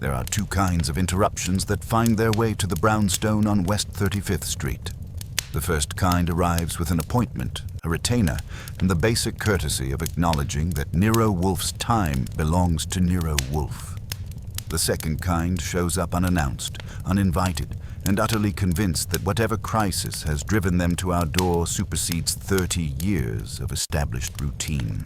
There are two kinds of interruptions that find their way to the brownstone on West 35th Street. The first kind arrives with an appointment, a retainer, and the basic courtesy of acknowledging that Nero Wolfe's time belongs to Nero Wolfe. The second kind shows up unannounced, uninvited, and utterly convinced that whatever crisis has driven them to our door supersedes 30 years of established routine.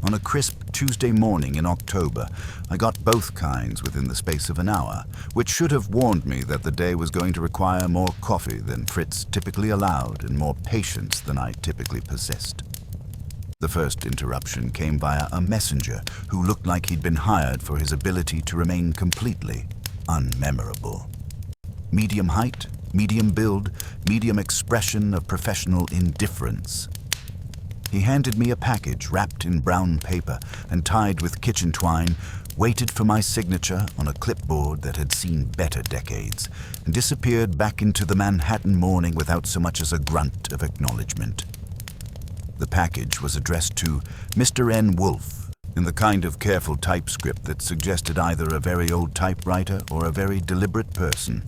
On a crisp Tuesday morning in October, I got both kinds within the space of an hour, which should have warned me that the day was going to require more coffee than Fritz typically allowed and more patience than I typically possessed. The first interruption came via a messenger who looked like he'd been hired for his ability to remain completely unmemorable. Medium height, medium build, medium expression of professional indifference. He handed me a package wrapped in brown paper and tied with kitchen twine, waited for my signature on a clipboard that had seen better decades, and disappeared back into the Manhattan morning without so much as a grunt of acknowledgement. The package was addressed to Mr. N. Wolfe, in the kind of careful typescript that suggested either a very old typewriter or a very deliberate person.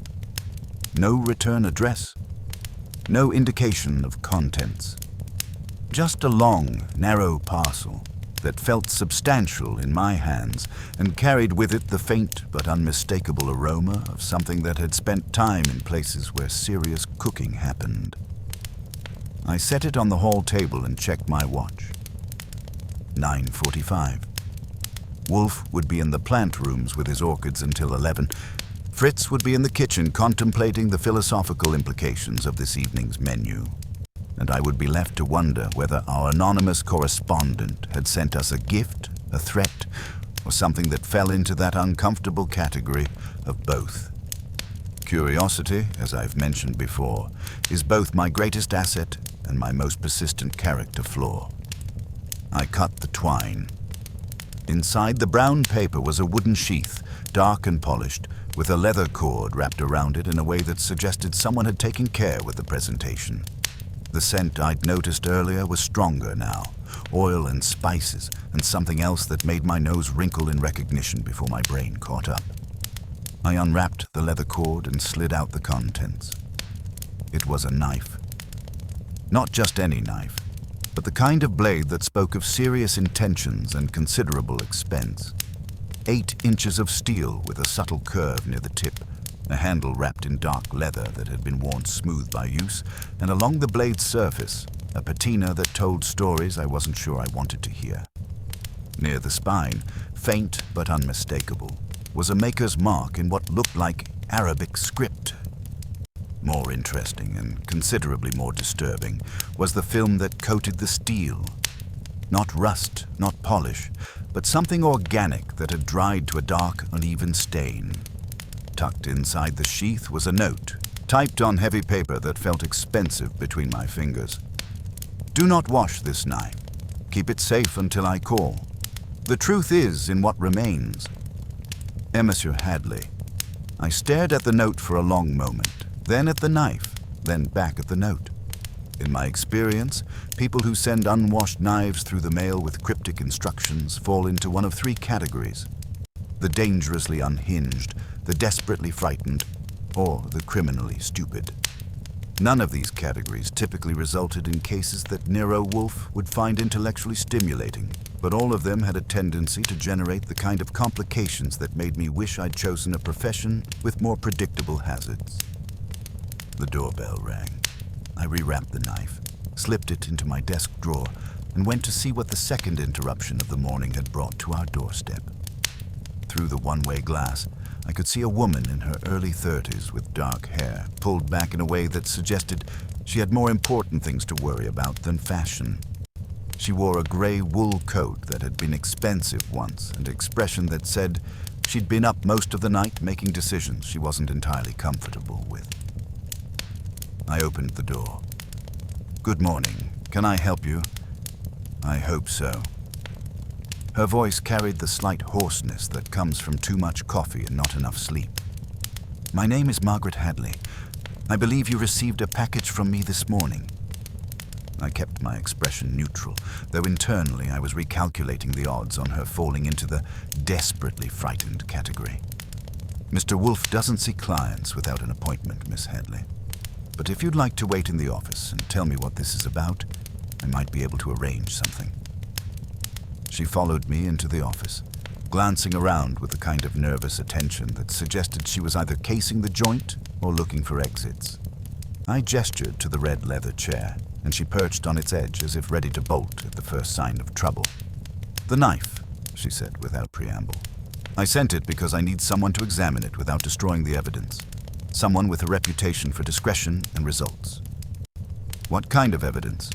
No return address, no indication of contents. Just a long, narrow parcel that felt substantial in my hands and carried with it the faint but unmistakable aroma of something that had spent time in places where serious cooking happened. I set it on the hall table and checked my watch. 9:45. Wolfe would be in the plant rooms with his orchids until 11. Fritz would be in the kitchen contemplating the philosophical implications of this evening's menu. And I would be left to wonder whether our anonymous correspondent had sent us a gift, a threat, or something that fell into that uncomfortable category of both. Curiosity, as I've mentioned before, is both my greatest asset and my most persistent character flaw. I cut the twine. Inside the brown paper was a wooden sheath, dark and polished, with a leather cord wrapped around it in a way that suggested someone had taken care with the presentation. The scent I'd noticed earlier was stronger now, oil and spices, and something else that made my nose wrinkle in recognition before my brain caught up. I unwrapped the leather cord and slid out the contents. It was a knife. Not just any knife, but the kind of blade that spoke of serious intentions and considerable expense. 8 inches of steel with a subtle curve near the tip, a handle wrapped in dark leather that had been worn smooth by use, and along the blade's surface, a patina that told stories I wasn't sure I wanted to hear. Near the spine, faint but unmistakable, was a maker's mark in what looked like Arabic script. More interesting and considerably more disturbing was the film that coated the steel. Not rust, not polish, but something organic that had dried to a dark, uneven stain. Tucked inside the sheath was a note, typed on heavy paper that felt expensive between my fingers. Do not wash this knife. Keep it safe until I call. The truth is in what remains. Monsieur Hadley. I stared at the note for a long moment, then at the knife, then back at the note. In my experience, people who send unwashed knives through the mail with cryptic instructions fall into one of 3 categories: the dangerously unhinged, the desperately frightened, or the criminally stupid. None of these categories typically resulted in cases that Nero Wolfe would find intellectually stimulating, but all of them had a tendency to generate the kind of complications that made me wish I'd chosen a profession with more predictable hazards. The doorbell rang. I rewrapped the knife, slipped it into my desk drawer, and went to see what the second interruption of the morning had brought to our doorstep. Through the one-way glass, I could see a woman in her early 30s with dark hair, pulled back in a way that suggested she had more important things to worry about than fashion. She wore a gray wool coat that had been expensive once, and an expression that said she'd been up most of the night making decisions she wasn't entirely comfortable with. I opened the door. Good morning. Can I help you? I hope so. Her voice carried the slight hoarseness that comes from too much coffee and not enough sleep. My name is Margaret Hadley. I believe you received a package from me this morning. I kept my expression neutral, though internally I was recalculating the odds on her falling into the desperately frightened category. Mr. Wolfe doesn't see clients without an appointment, Miss Hadley. But if you'd like to wait in the office and tell me what this is about, I might be able to arrange something. She followed me into the office, glancing around with the kind of nervous attention that suggested she was either casing the joint or looking for exits. I gestured to the red leather chair, and she perched on its edge as if ready to bolt at the first sign of trouble. "The knife," she said without preamble. "I sent it because I need someone to examine it without destroying the evidence. Someone with a reputation for discretion and results." "What kind of evidence?"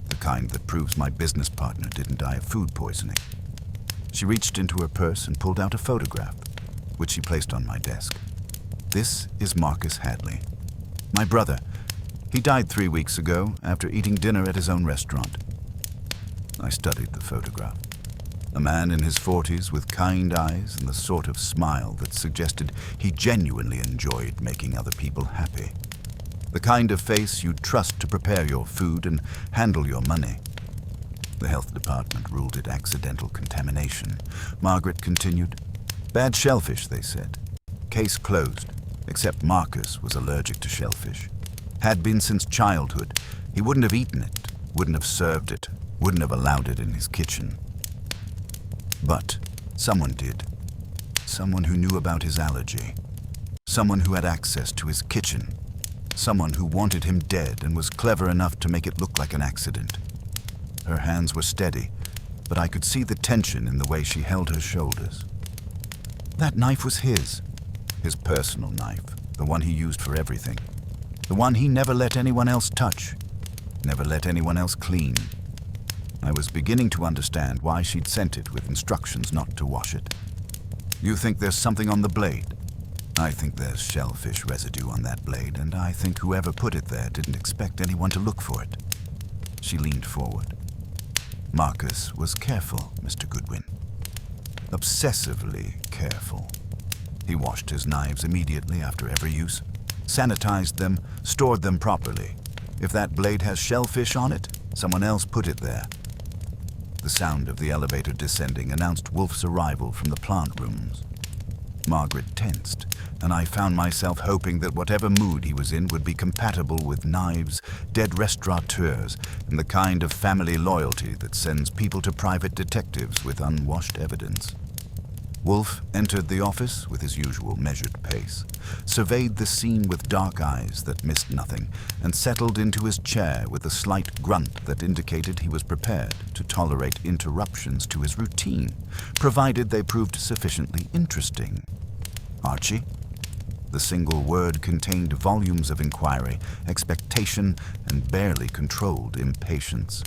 "The kind that proves my business partner didn't die of food poisoning." She reached into her purse and pulled out a photograph, which she placed on my desk. "This is Marcus Hadley. My brother. He died 3 weeks ago after eating dinner at his own restaurant." I studied the photograph. A man in his 40s with kind eyes and the sort of smile that suggested he genuinely enjoyed making other people happy. The kind of face you'd trust to prepare your food and handle your money. The health department ruled it accidental contamination. Margaret continued. "Bad shellfish, they said. Case closed, except Marcus was allergic to shellfish. Had been since childhood. He wouldn't have eaten it, wouldn't have served it, wouldn't have allowed it in his kitchen. But someone did. Someone who knew about his allergy. Someone who had access to his kitchen. Someone who wanted him dead and was clever enough to make it look like an accident." Her hands were steady, but I could see the tension in the way she held her shoulders. "That knife was his personal knife, the one he used for everything. The one he never let anyone else touch, never let anyone else clean." I was beginning to understand why she'd sent it with instructions not to wash it. "You think there's something on the blade?" "I think there's shellfish residue on that blade, and I think whoever put it there didn't expect anyone to look for it." She leaned forward. "Marcus was careful, Mr. Goodwin. Obsessively careful. He washed his knives immediately after every use, sanitized them, stored them properly. If that blade has shellfish on it, someone else put it there." The sound of the elevator descending announced Wolfe's arrival from the plant rooms. Margaret tensed, and I found myself hoping that whatever mood he was in would be compatible with knives, dead restaurateurs, and the kind of family loyalty that sends people to private detectives with unwashed evidence. Wolfe entered the office with his usual measured pace, surveyed the scene with dark eyes that missed nothing, and settled into his chair with a slight grunt that indicated he was prepared to tolerate interruptions to his routine, provided they proved sufficiently interesting. "Archie?" The single word contained volumes of inquiry, expectation, and barely controlled impatience.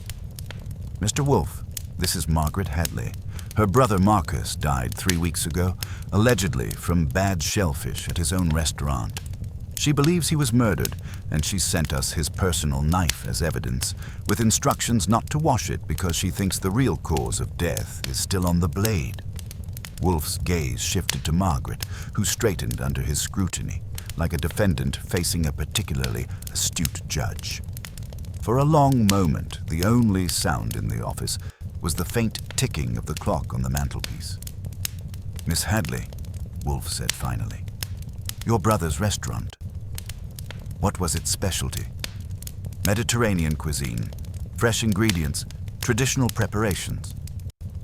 "Mr. Wolfe, this is Margaret Hadley. Her brother Marcus died 3 weeks ago, allegedly from bad shellfish at his own restaurant. She believes he was murdered, and she sent us his personal knife as evidence, with instructions not to wash it because she thinks the real cause of death is still on the blade." Wolfe's gaze shifted to Margaret, who straightened under his scrutiny, like a defendant facing a particularly astute judge. For a long moment, the only sound in the office was the faint ticking of the clock on the mantelpiece. "Miss Hadley," Wolfe said finally, "your brother's restaurant. What was its specialty?" "Mediterranean cuisine, fresh ingredients, traditional preparations.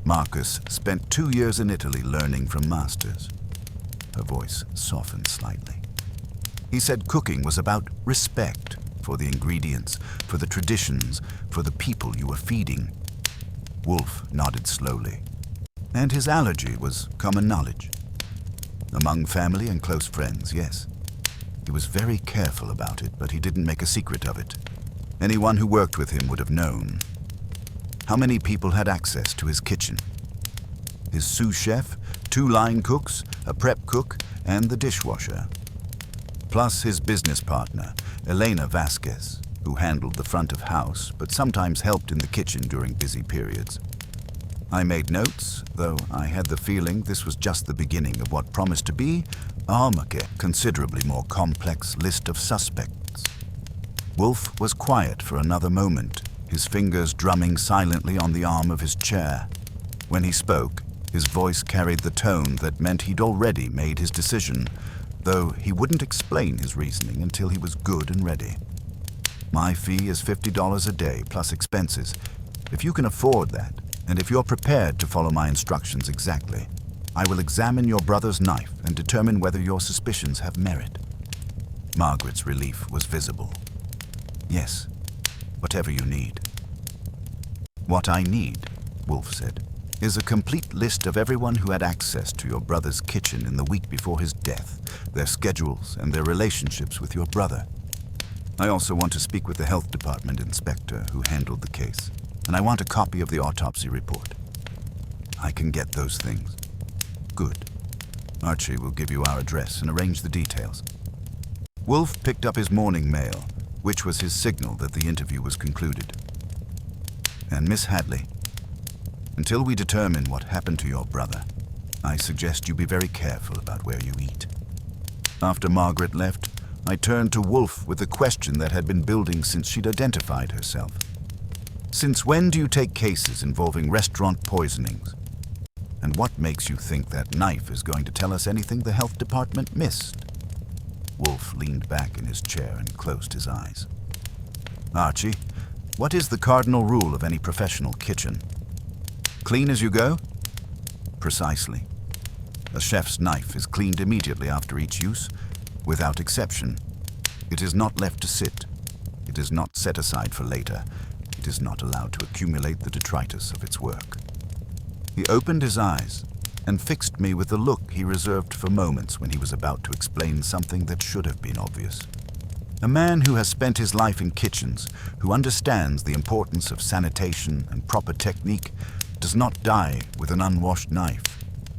Marcus spent 2 years in Italy learning from masters." Her voice softened slightly. "He said cooking was about respect for the ingredients, for the traditions, for the people you were feeding." Wolfe nodded slowly. "And his allergy was common knowledge. Among family and close friends, yes. He was very careful about it, but he didn't make a secret of it. Anyone who worked with him would have known." "How many people had access to his kitchen?" "His sous chef, 2 line cooks, a prep cook, and the dishwasher. Plus his business partner, Elena Vasquez, who handled the front of house, but sometimes helped in the kitchen during busy periods. I made notes, though I had the feeling this was just the beginning of what promised to be a considerably more complex list of suspects." Wolfe was quiet for another moment, his fingers drumming silently on the arm of his chair. When he spoke, his voice carried the tone that meant he'd already made his decision, though he wouldn't explain his reasoning until he was good and ready. My fee is $50 a day plus expenses. If you can afford that, and if you're prepared to follow my instructions exactly, I will examine your brother's knife and determine whether your suspicions have merit. Margaret's relief was visible. Yes, whatever you need. What I need, Wolfe said, is a complete list of everyone who had access to your brother's kitchen in the week before his death, their schedules and their relationships with your brother. I also want to speak with the health department inspector who handled the case, and I want a copy of the autopsy report. I can get those things. Good. Archie will give you our address and arrange the details. Wolfe picked up his morning mail, which was his signal that the interview was concluded. And Miss Hadley, until we determine what happened to your brother, I suggest you be very careful about where you eat. After Margaret left, I turned to Wolfe with a question that had been building since she'd identified herself. Since when do you take cases involving restaurant poisonings? And what makes you think that knife is going to tell us anything the health department missed? Wolfe leaned back in his chair and closed his eyes. Archie, what is the cardinal rule of any professional kitchen? Clean as you go? Precisely. A chef's knife is cleaned immediately after each use, without exception. It is not left to sit. It is not set aside for later. It is not allowed to accumulate the detritus of its work. He opened his eyes and fixed me with the look he reserved for moments when he was about to explain something that should have been obvious. A man who has spent his life in kitchens, who understands the importance of sanitation and proper technique, does not die with an unwashed knife,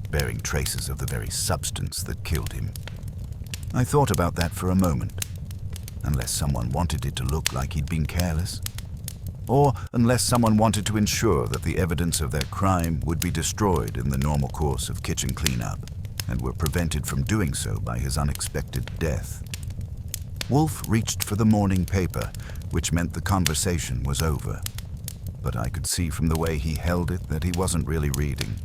bearing traces of the very substance that killed him. I thought about that for a moment, unless someone wanted it to look like he'd been careless, or unless someone wanted to ensure that the evidence of their crime would be destroyed in the normal course of kitchen cleanup, and were prevented from doing so by his unexpected death. Wolfe reached for the morning paper, which meant the conversation was over. But I could see from the way he held it that he wasn't really reading.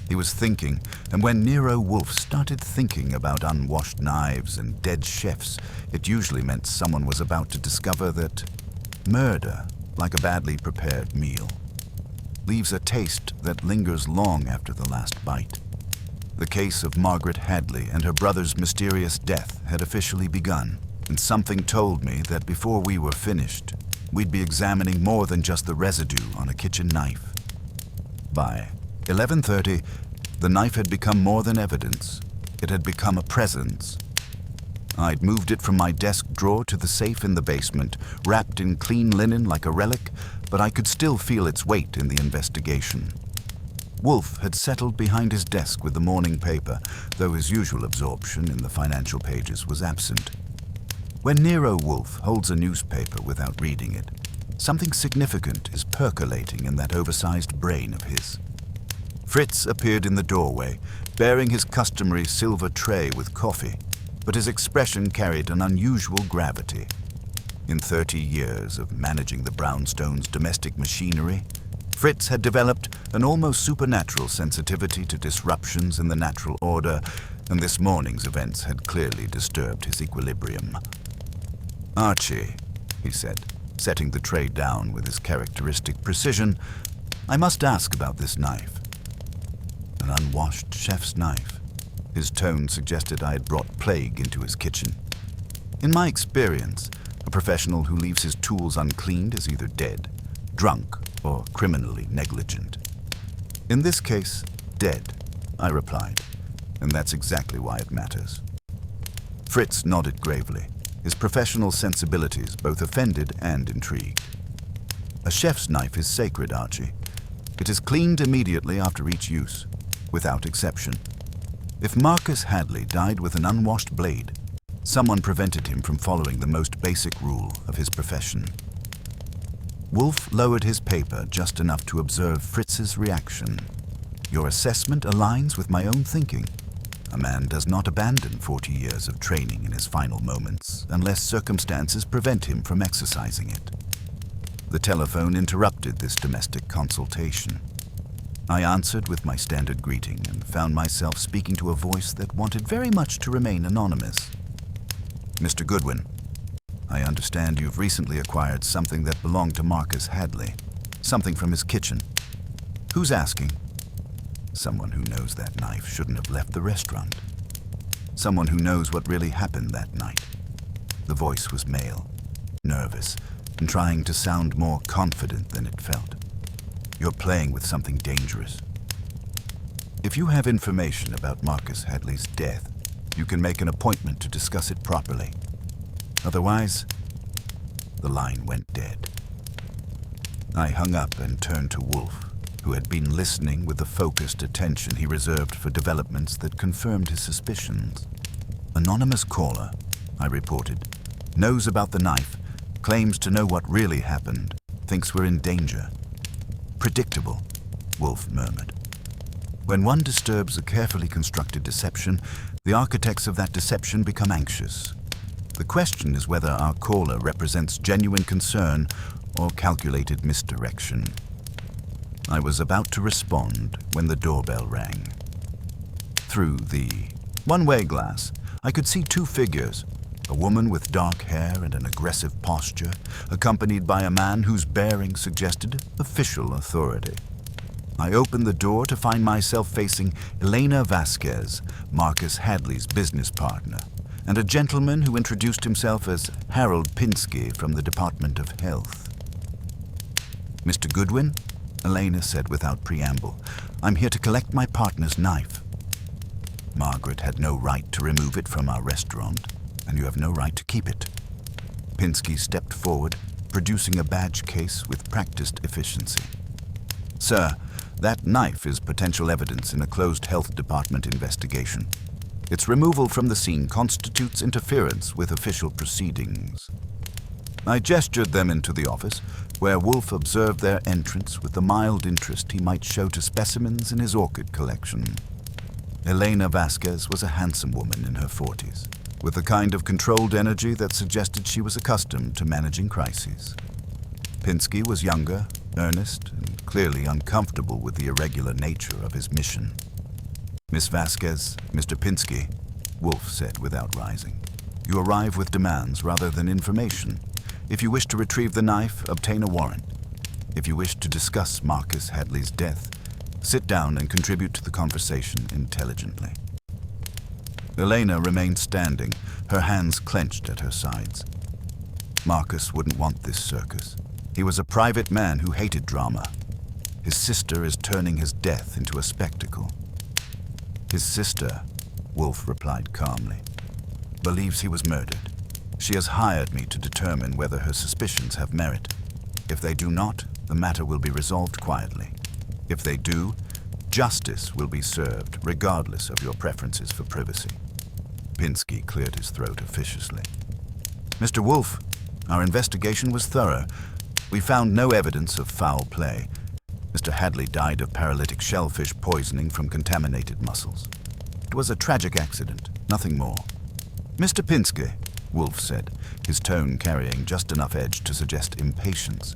He was thinking, and when Nero Wolfe started thinking about unwashed knives and dead chefs, it usually meant someone was about to discover that murder, like a badly prepared meal, leaves a taste that lingers long after the last bite. The case of Margaret Hadley and her brother's mysterious death had officially begun, and something told me that before we were finished, we'd be examining more than just the residue on a kitchen knife. By 11:30, the knife had become more than evidence. It had become a presence. I'd moved it from my desk drawer to the safe in the basement, wrapped in clean linen like a relic, but I could still feel its weight in the investigation. Wolfe had settled behind his desk with the morning paper, though his usual absorption in the financial pages was absent. When Nero Wolfe holds a newspaper without reading it, something significant is percolating in that oversized brain of his. Fritz appeared in the doorway, bearing his customary silver tray with coffee, but his expression carried an unusual gravity. In 30 years of managing the brownstone's domestic machinery, Fritz had developed an almost supernatural sensitivity to disruptions in the natural order, and this morning's events had clearly disturbed his equilibrium. Archie, he said, setting the tray down with his characteristic precision, I must ask about this knife. An unwashed chef's knife. His tone suggested I had brought plague into his kitchen. In my experience, a professional who leaves his tools uncleaned is either dead, drunk, or criminally negligent. In this case, dead, I replied, and that's exactly why it matters. Fritz nodded gravely, his professional sensibilities both offended and intrigued. A chef's knife is sacred, Archie. It is cleaned immediately after each use, without exception. If Marcus Hadley died with an unwashed blade, someone prevented him from following the most basic rule of his profession. Wolfe lowered his paper just enough to observe Fritz's reaction. Your assessment aligns with my own thinking. A man does not abandon 40 years of training in his final moments unless circumstances prevent him from exercising it. The telephone interrupted this domestic consultation. I answered with my standard greeting and found myself speaking to a voice that wanted very much to remain anonymous. Mr. Goodwin, I understand you've recently acquired something that belonged to Marcus Hadley. Something from his kitchen. Who's asking? Someone who knows that knife shouldn't have left the restaurant. Someone who knows what really happened that night. The voice was male, nervous, and trying to sound more confident than it felt. You're playing with something dangerous. If you have information about Marcus Hadley's death, you can make an appointment to discuss it properly. Otherwise, the line went dead. I hung up and turned to Wolfe, who had been listening with the focused attention he reserved for developments that confirmed his suspicions. Anonymous caller, I reported, knows about the knife, claims to know what really happened, thinks we're in danger. Predictable, Wolfe murmured. When one disturbs a carefully constructed deception, the architects of that deception become anxious. The question is whether our caller represents genuine concern or calculated misdirection. I was about to respond when the doorbell rang. Through the one-way glass, I could see two figures, a woman with dark hair and an aggressive posture, accompanied by a man whose bearing suggested official authority. I opened the door to find myself facing Elena Vasquez, Marcus Hadley's business partner, and a gentleman who introduced himself as Harold Pinsky from the Department of Health. Mr. Goodwin, Elena said without preamble, I'm here to collect my partner's knife. Margaret had no right to remove it from our restaurant, and you have no right to keep it. Pinsky stepped forward, producing a badge case with practiced efficiency. Sir, that knife is potential evidence in a closed health department investigation. Its removal from the scene constitutes interference with official proceedings. I gestured them into the office, where Wolfe observed their entrance with the mild interest he might show to specimens in his orchid collection. Elena Vasquez was a handsome woman in her 40s, with the kind of controlled energy that suggested she was accustomed to managing crises. Pinsky was younger, earnest, and clearly uncomfortable with the irregular nature of his mission. Miss Vasquez, Mr. Pinsky, Wolfe said without rising. You arrive with demands rather than information. If you wish to retrieve the knife, obtain a warrant. If you wish to discuss Marcus Hadley's death, sit down and contribute to the conversation intelligently. Elena remained standing, her hands clenched at her sides. Marcus wouldn't want this circus. He was a private man who hated drama. His sister is turning his death into a spectacle. His sister, Wolfe replied calmly, believes he was murdered. She has hired me to determine whether her suspicions have merit. If they do not, the matter will be resolved quietly. If they do, justice will be served, regardless of your preferences for privacy. Pinsky cleared his throat officiously. Mr. Wolfe, our investigation was thorough. We found no evidence of foul play. Mr. Hadley died of paralytic shellfish poisoning from contaminated mussels. It was a tragic accident, nothing more. Mr. Pinsky, Wolfe said, his tone carrying just enough edge to suggest impatience.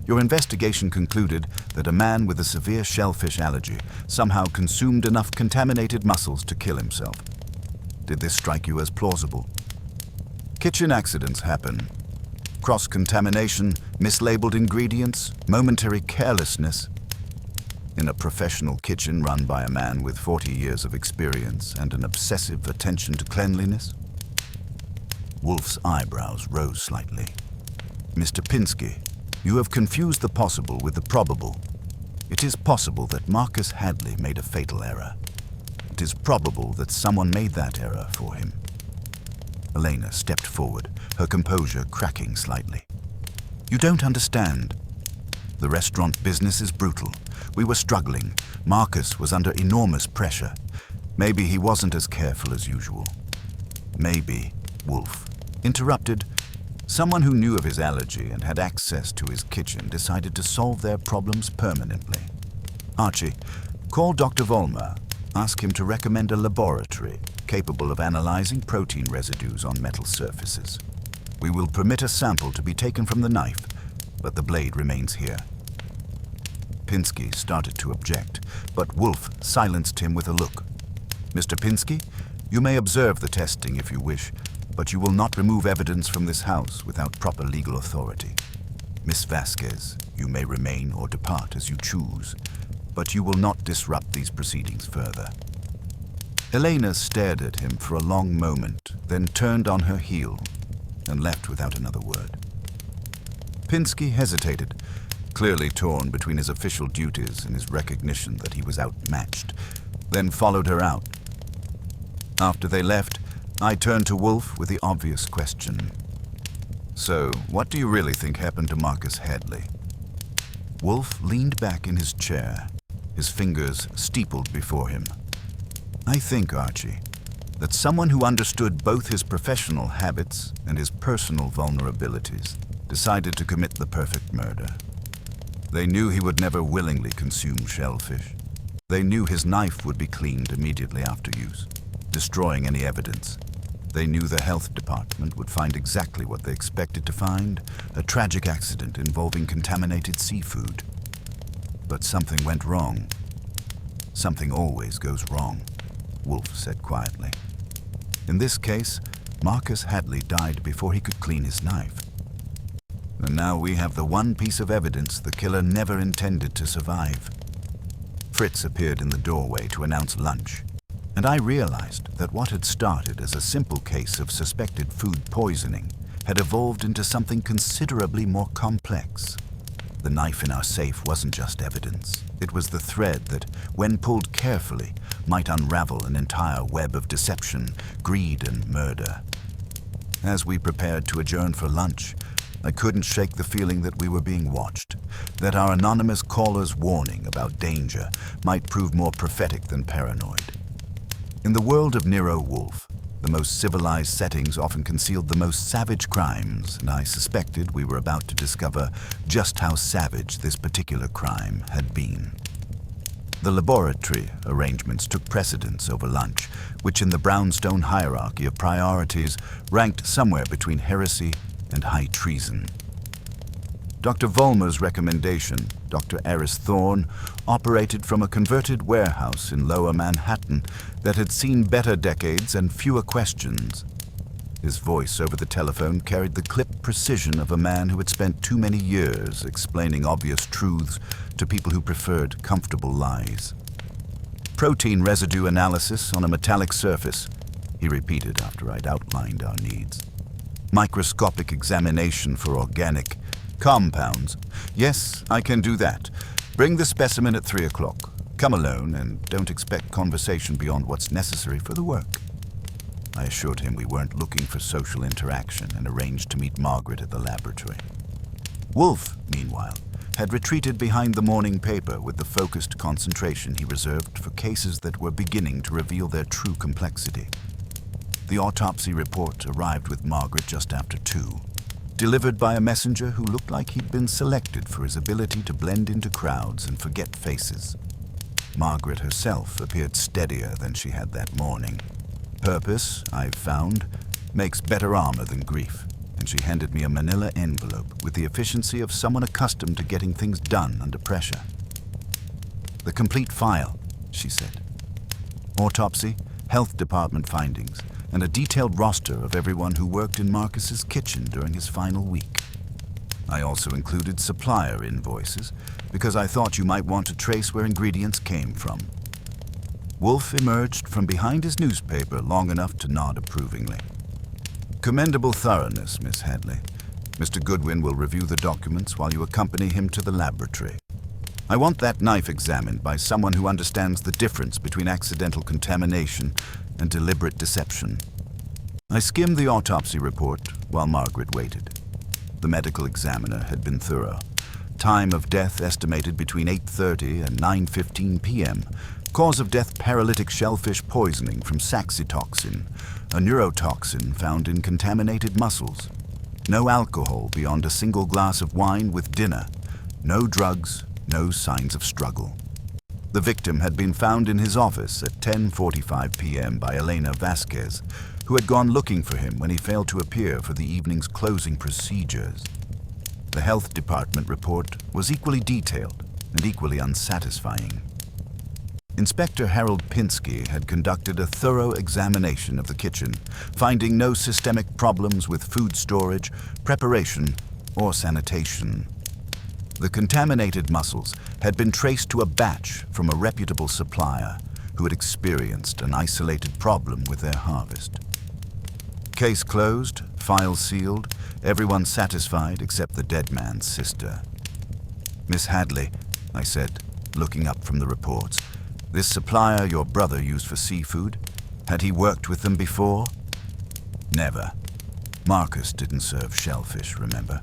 Your investigation concluded that a man with a severe shellfish allergy somehow consumed enough contaminated mussels to kill himself. Did this strike you as plausible? Kitchen accidents happen. Cross-contamination, mislabeled ingredients, momentary carelessness. In a professional kitchen run by a man with 40 years of experience and an obsessive attention to cleanliness? Wolfe's eyebrows rose slightly. Mr. Pinsky, you have confused the possible with the probable. It is possible that Marcus Hadley made a fatal error. It is probable that someone made that error for him. Elena stepped forward, her composure cracking slightly. You don't understand. The restaurant business is brutal. We were struggling. Marcus was under enormous pressure. Maybe he wasn't as careful as usual. Maybe, Wolfe interrupted, someone who knew of his allergy and had access to his kitchen decided to solve their problems permanently. Archie, call Dr. Vollmer. Ask him to recommend a laboratory capable of analyzing protein residues on metal surfaces. We will permit a sample to be taken from the knife. but the blade remains here. Pinsky started to object, but Wolfe silenced him with a look. Mr. Pinsky, you may observe the testing if you wish, but you will not remove evidence from this house without proper legal authority. Miss Vasquez, you may remain or depart as you choose, but you will not disrupt these proceedings further. Elena stared at him for a long moment, then turned on her heel and left without another word. Pinsky hesitated, clearly torn between his official duties and his recognition that he was outmatched, then followed her out. After they left, I turned to Wolfe with the obvious question. So, what do you really think happened to Marcus Hadley? Wolfe leaned back in his chair, his fingers steepled before him. I think, Archie, that someone who understood both his professional habits and his personal vulnerabilities decided to commit the perfect murder. They knew he would never willingly consume shellfish. They knew his knife would be cleaned immediately after use, destroying any evidence. They knew the health department would find exactly what they expected to find, a tragic accident involving contaminated seafood. But something went wrong. Something always goes wrong, Wolfe said quietly. In this case, Marcus Hadley died before he could clean his knife. And now we have the one piece of evidence the killer never intended to survive. Fritz appeared in the doorway to announce lunch, and I realized that what had started as a simple case of suspected food poisoning had evolved into something considerably more complex. The knife in our safe wasn't just evidence. It was the thread that, when pulled carefully, might unravel an entire web of deception, greed, and murder. As we prepared to adjourn for lunch, I couldn't shake the feeling that we were being watched, that our anonymous caller's warning about danger might prove more prophetic than paranoid. In the world of Nero Wolfe, the most civilized settings often concealed the most savage crimes, and I suspected we were about to discover just how savage this particular crime had been. The laboratory arrangements took precedence over lunch, which in the brownstone hierarchy of priorities ranked somewhere between heresy and high treason. Dr. Vollmer's recommendation, Dr. Eris Thorne, operated from a converted warehouse in Lower Manhattan that had seen better decades and fewer questions. His voice over the telephone carried the clipped precision of a man who had spent too many years explaining obvious truths to people who preferred comfortable lies. Protein residue analysis on a metallic surface, he repeated after I'd outlined our needs. Microscopic examination for organic compounds. Yes, I can do that. Bring the specimen at 3 o'clock. Come alone and don't expect conversation beyond what's necessary for the work. I assured him we weren't looking for social interaction and arranged to meet Margaret at the laboratory. Wolfe, meanwhile, had retreated behind the morning paper with the focused concentration he reserved for cases that were beginning to reveal their true complexity. The autopsy report arrived with Margaret just after 2, delivered by a messenger who looked like he'd been selected for his ability to blend into crowds and forget faces. Margaret herself appeared steadier than she had that morning. Purpose, I've found, makes better armor than grief, and she handed me a manila envelope with the efficiency of someone accustomed to getting things done under pressure. The complete file, she said. Autopsy, health department findings, and a detailed roster of everyone who worked in Marcus's kitchen during his final week. I also included supplier invoices, because I thought you might want to trace where ingredients came from. Wolfe emerged from behind his newspaper long enough to nod approvingly. Commendable thoroughness, Miss Hadley. Mr. Goodwin will review the documents while you accompany him to the laboratory. I want that knife examined by someone who understands the difference between accidental contamination and deliberate deception. I skimmed the autopsy report while Margaret waited. The medical examiner had been thorough. Time of death estimated between 8:30 and 9:15 p.m. Cause of death paralytic shellfish poisoning from saxitoxin, a neurotoxin found in contaminated mussels. No alcohol beyond a single glass of wine with dinner. No drugs, no signs of struggle. The victim had been found in his office at 10:45 p.m. by Elena Vasquez, who had gone looking for him when he failed to appear for the evening's closing procedures. The health department report was equally detailed and equally unsatisfying. Inspector Harold Pinsky had conducted a thorough examination of the kitchen, finding no systemic problems with food storage, preparation, or sanitation. The contaminated mussels had been traced to a batch from a reputable supplier who had experienced an isolated problem with their harvest. Case closed, file sealed, everyone satisfied except the dead man's sister. "Miss Hadley," I said, looking up from the reports, "this supplier your brother used for seafood, had he worked with them before?" "Never. Marcus didn't serve shellfish, remember?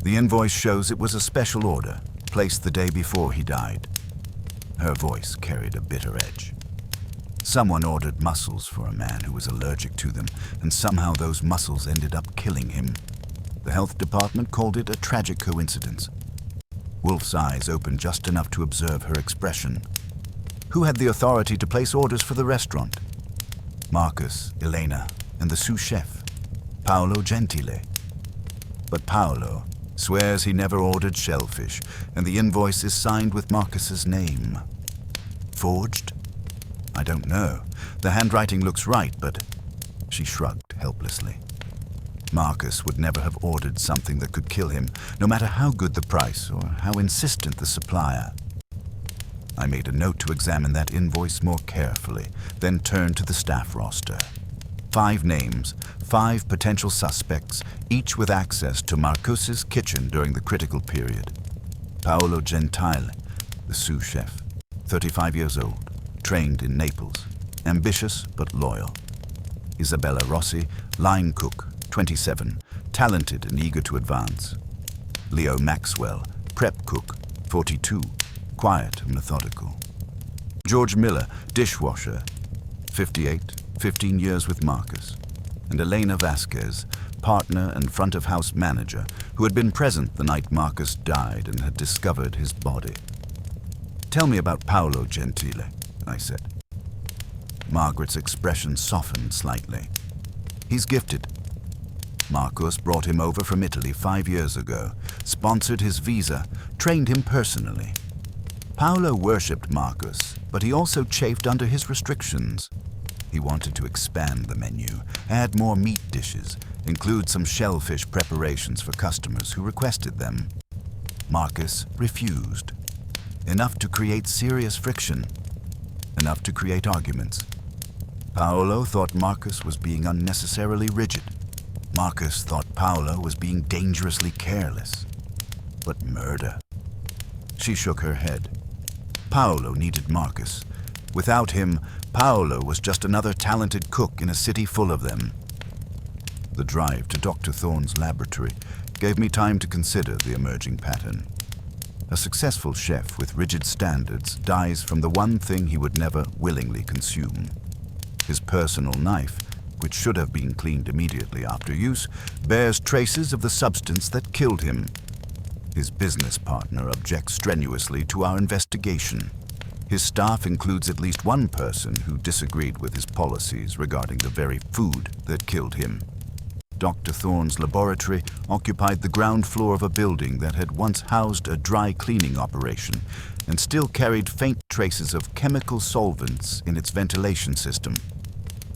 The invoice shows it was a special order, placed the day before he died." Her voice carried a bitter edge. "Someone ordered mussels for a man who was allergic to them, and somehow those mussels ended up killing him. The health department called it a tragic coincidence." Wolfe's eyes opened just enough to observe her expression. "Who had the authority to place orders for the restaurant?" "Marcus, Elena, and the sous chef, Paolo Gentile. But Paolo swears he never ordered shellfish, and the invoice is signed with Marcus's name. Forged? I don't know. The handwriting looks right, but..." She shrugged helplessly. "Marcus would never have ordered something that could kill him, no matter how good the price or how insistent the supplier." I made a note to examine that invoice more carefully, then turned to the staff roster. 5 names, 5 potential suspects, each with access to Marcus's kitchen during the critical period. Paolo Gentile, the sous chef, 35 years old, trained in Naples, ambitious but loyal. Isabella Rossi, line cook, 27, talented and eager to advance. Leo Maxwell, prep cook, 42, quiet and methodical. George Miller, dishwasher, 58, 15 years with Marcus. And Elena Vasquez, partner and front-of-house manager, who had been present the night Marcus died and had discovered his body. "Tell me about Paolo Gentile," I said. Margaret's expression softened slightly. "He's gifted. Marcus brought him over from Italy 5 years ago, sponsored his visa, trained him personally. Paolo worshipped Marcus, but he also chafed under his restrictions. He wanted to expand the menu, add more meat dishes, include some shellfish preparations for customers who requested them. Marcus refused. Enough to create serious friction. Enough to create arguments. Paolo thought Marcus was being unnecessarily rigid. Marcus thought Paolo was being dangerously careless. But murder? She shook her head. Paolo needed Marcus. Without him, Paolo was just another talented cook in a city full of them. The drive to Dr. Thorne's laboratory gave me time to consider the emerging pattern. A successful chef with rigid standards dies from the one thing he would never willingly consume. His personal knife, which should have been cleaned immediately after use, bears traces of the substance that killed him. His business partner objects strenuously to our investigation. His staff includes at least one person who disagreed with his policies regarding the very food that killed him. Dr. Thorne's laboratory occupied the ground floor of a building that had once housed a dry cleaning operation and still carried faint traces of chemical solvents in its ventilation system.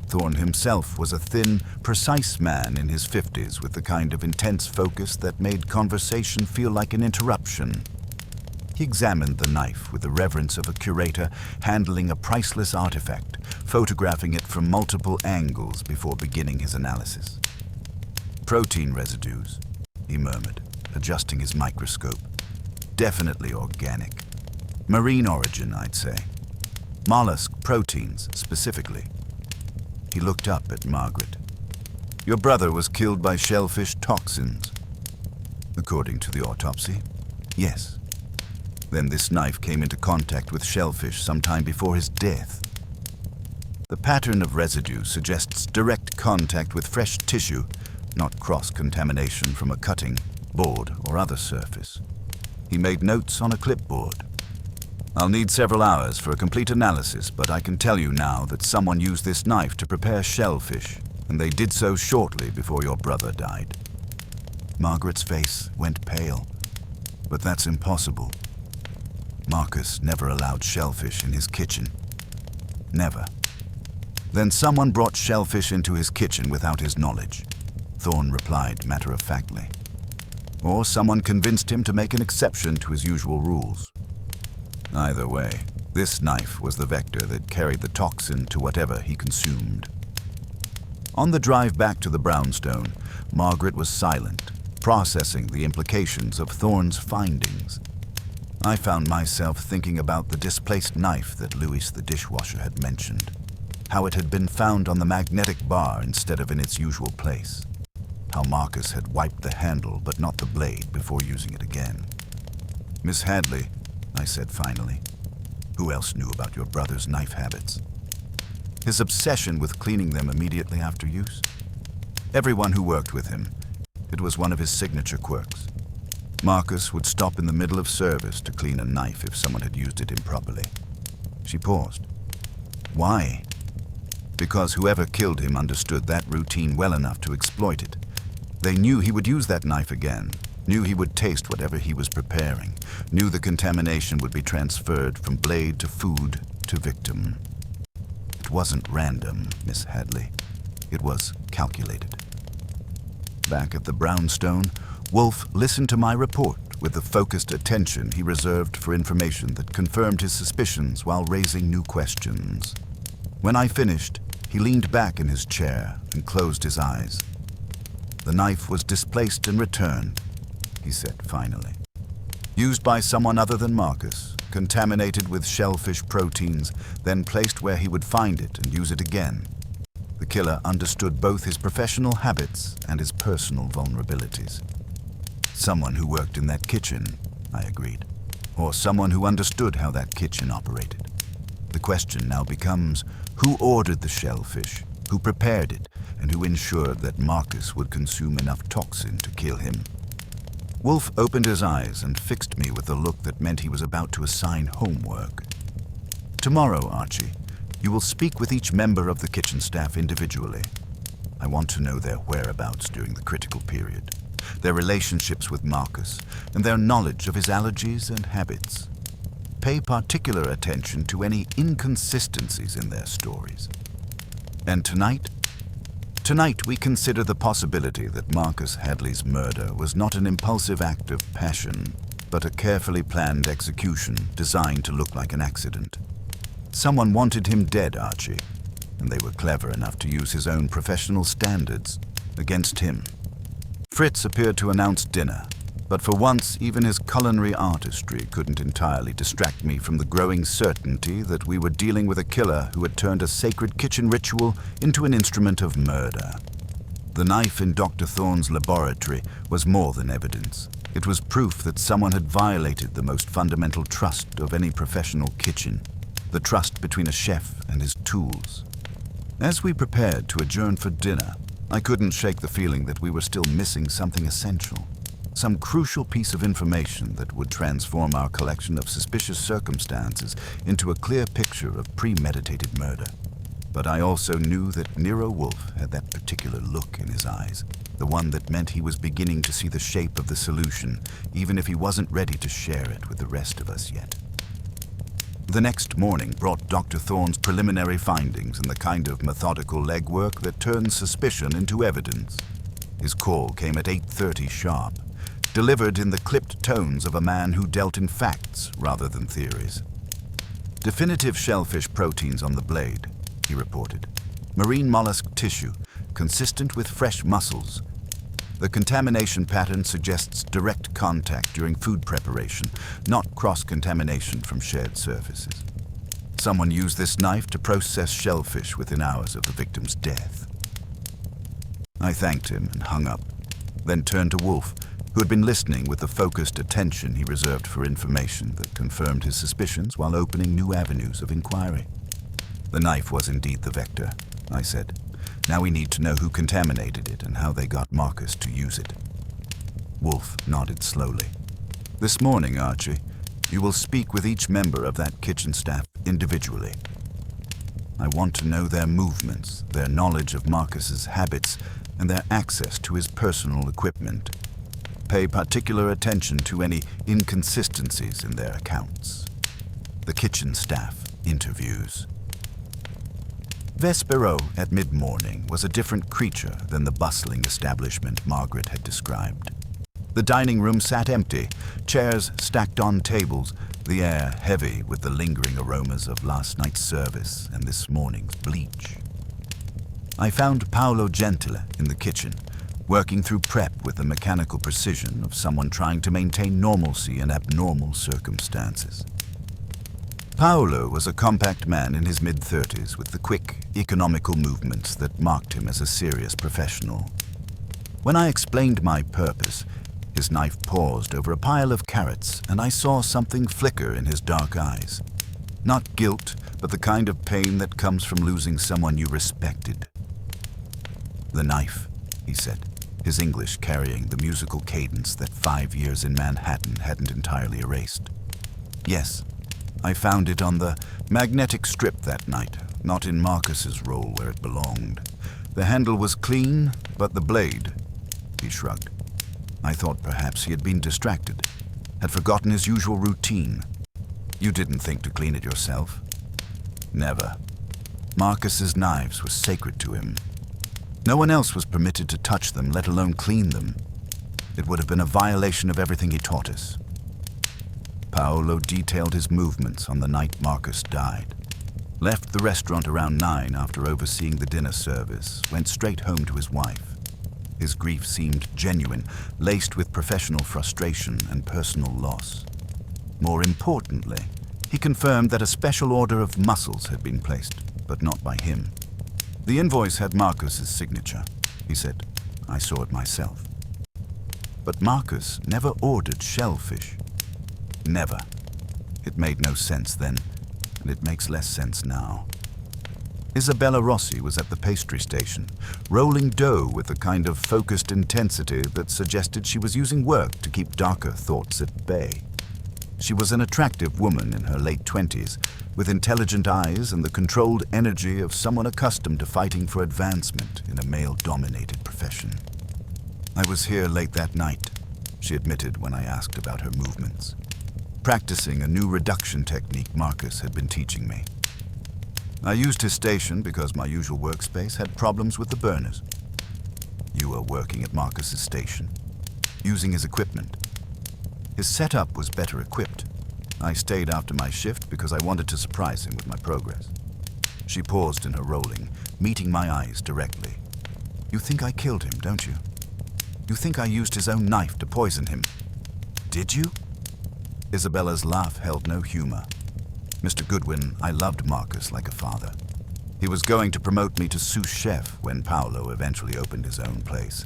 Thorne himself was a thin, precise man in his 50s with the kind of intense focus that made conversation feel like an interruption. He examined the knife with the reverence of a curator handling a priceless artifact, photographing it from multiple angles before beginning his analysis. "Protein residues," he murmured, adjusting his microscope. "Definitely organic. Marine origin, I'd say. Mollusk proteins, specifically." He looked up at Margaret. "Your brother was killed by shellfish toxins." "According to the autopsy, yes. Then this knife came into contact with shellfish sometime before his death. The pattern of residue suggests direct contact with fresh tissue, not cross-contamination from a cutting, board, or other surface." He made notes on a clipboard. "I'll need several hours for a complete analysis, but I can tell you now that someone used this knife to prepare shellfish, and they did so shortly before your brother died." Margaret's face went pale. But that's impossible. Marcus never allowed shellfish in his kitchen. Never. Then someone brought shellfish into his kitchen without his knowledge, Thorne replied matter-of-factly. Or someone convinced him to make an exception to his usual rules. Either way, this knife was the vector that carried the toxin to whatever he consumed. On the drive back to the brownstone, Margaret was silent, processing the implications of Thorne's findings. I found myself thinking about the displaced knife that Louis the dishwasher had mentioned, how it had been found on the magnetic bar instead of in its usual place, how Marcus had wiped the handle but not the blade before using it again. "Miss Hadley," I said finally, "who else knew about your brother's knife habits? His obsession with cleaning them immediately after use? Everyone who worked with him, it was one of his signature quirks. Marcus would stop in the middle of service to clean a knife if someone had used it improperly." She paused. "Why?" "Because whoever killed him understood that routine well enough to exploit it. They knew he would use that knife again, knew he would taste whatever he was preparing, knew the contamination would be transferred from blade to food to victim. It wasn't random, Miss Hadley. It was calculated." Back at the brownstone, Wolfe listened to my report with the focused attention he reserved for information that confirmed his suspicions while raising new questions. When I finished, he leaned back in his chair and closed his eyes. "The knife was displaced and returned," he said finally. "Used by someone other than Marcus, contaminated with shellfish proteins, then placed where he would find it and use it again. The killer understood both his professional habits and his personal vulnerabilities." "Someone who worked in that kitchen," I agreed. "Or someone who understood how that kitchen operated. The question now becomes, who ordered the shellfish, who prepared it, and who ensured that Marcus would consume enough toxin to kill him?" Wolfe opened his eyes and fixed me with a look that meant he was about to assign homework. "Tomorrow, Archie, you will speak with each member of the kitchen staff individually. I want to know their whereabouts during the critical period, their relationships with Marcus, and their knowledge of his allergies and habits. Pay particular attention to any inconsistencies in their stories. And tonight we consider the possibility that Marcus Hadley's murder was not an impulsive act of passion, but a carefully planned execution designed to look like an accident. Someone wanted him dead, Archie, and they were clever enough to use his own professional standards against him." Fritz appeared to announce dinner, but for once even his culinary artistry couldn't entirely distract me from the growing certainty that we were dealing with a killer who had turned a sacred kitchen ritual into an instrument of murder. The knife in Dr. Thorne's laboratory was more than evidence. It was proof that someone had violated the most fundamental trust of any professional kitchen, the trust between a chef and his tools. As we prepared to adjourn for dinner, I couldn't shake the feeling that we were still missing something essential, some crucial piece of information that would transform our collection of suspicious circumstances into a clear picture of premeditated murder. But I also knew that Nero Wolfe had that particular look in his eyes, the one that meant he was beginning to see the shape of the solution, even if he wasn't ready to share it with the rest of us yet. The next morning brought Dr. Thorne's preliminary findings and the kind of methodical legwork that turns suspicion into evidence. His call came at 8:30 sharp, delivered in the clipped tones of a man who dealt in facts rather than theories. "Definitive shellfish proteins on the blade," he reported. "Marine mollusk tissue, consistent with fresh mussels. The contamination pattern suggests direct contact during food preparation, not cross-contamination from shared surfaces. Someone used this knife to process shellfish within hours of the victim's death." I thanked him and hung up, then turned to Wolfe, who had been listening with the focused attention he reserved for information that confirmed his suspicions while opening new avenues of inquiry. "The knife was indeed the vector," I said. "Now we need to know who contaminated it and how they got Marcus to use it." Wolfe nodded slowly. "This morning, Archie, you will speak with each member of that kitchen staff individually. I want to know their movements, their knowledge of Marcus's habits, and their access to his personal equipment. pay particular attention to any inconsistencies in their accounts. The kitchen staff interviews. Vespero at mid-morning was a different creature than the bustling establishment Margaret had described. The dining room sat empty, chairs stacked on tables, the air heavy with the lingering aromas of last night's service and this morning's bleach. I found Paolo Gentile in the kitchen, working through prep with the mechanical precision of someone trying to maintain normalcy in abnormal circumstances. Paolo was a compact man in his mid-30s with the quick, economical movements that marked him as a serious professional. When I explained my purpose, his knife paused over a pile of carrots, and I saw something flicker in his dark eyes. Not guilt, but the kind of pain that comes from losing someone you respected. "The knife," he said, his English carrying the musical cadence that 5 years in Manhattan hadn't entirely erased. "Yes, I found it on the magnetic strip that night, not in Marcus's roll where it belonged. The handle was clean, but the blade," he shrugged. "I thought perhaps he had been distracted, had forgotten his usual routine. You didn't think to clean it yourself?" "Never. Marcus's knives were sacred to him. No one else was permitted to touch them, let alone clean them. It would have been a violation of everything he taught us." Paolo detailed his movements on the night Marcus died. Left the restaurant around 9 after overseeing the dinner service, went straight home to his wife. His grief seemed genuine, laced with professional frustration and personal loss. More importantly, he confirmed that a special order of mussels had been placed, but not by him. "The invoice had Marcus's signature," he said. "I saw it myself." But Marcus never ordered shellfish. Never. It made no sense then, and it makes less sense now. Isabella Rossi was at the pastry station, rolling dough with a kind of focused intensity that suggested she was using work to keep darker thoughts at bay. She was an attractive woman in her late 20s, with intelligent eyes and the controlled energy of someone accustomed to fighting for advancement in a male-dominated profession. "I was here late that night," she admitted when I asked about her movements. "Practicing a new reduction technique Marcus had been teaching me. I used his station because my usual workspace had problems with the burners." "You were working at Marcus's station, using his equipment?" "His setup was better equipped. I stayed after my shift because I wanted to surprise him with my progress." She paused in her rolling, meeting my eyes directly. "You think I killed him, don't you? You think I used his own knife to poison him? Did you?" Isabella's laugh held no humor. "Mr. Goodwin, I loved Marcus like a father. He was going to promote me to sous chef when Paolo eventually opened his own place.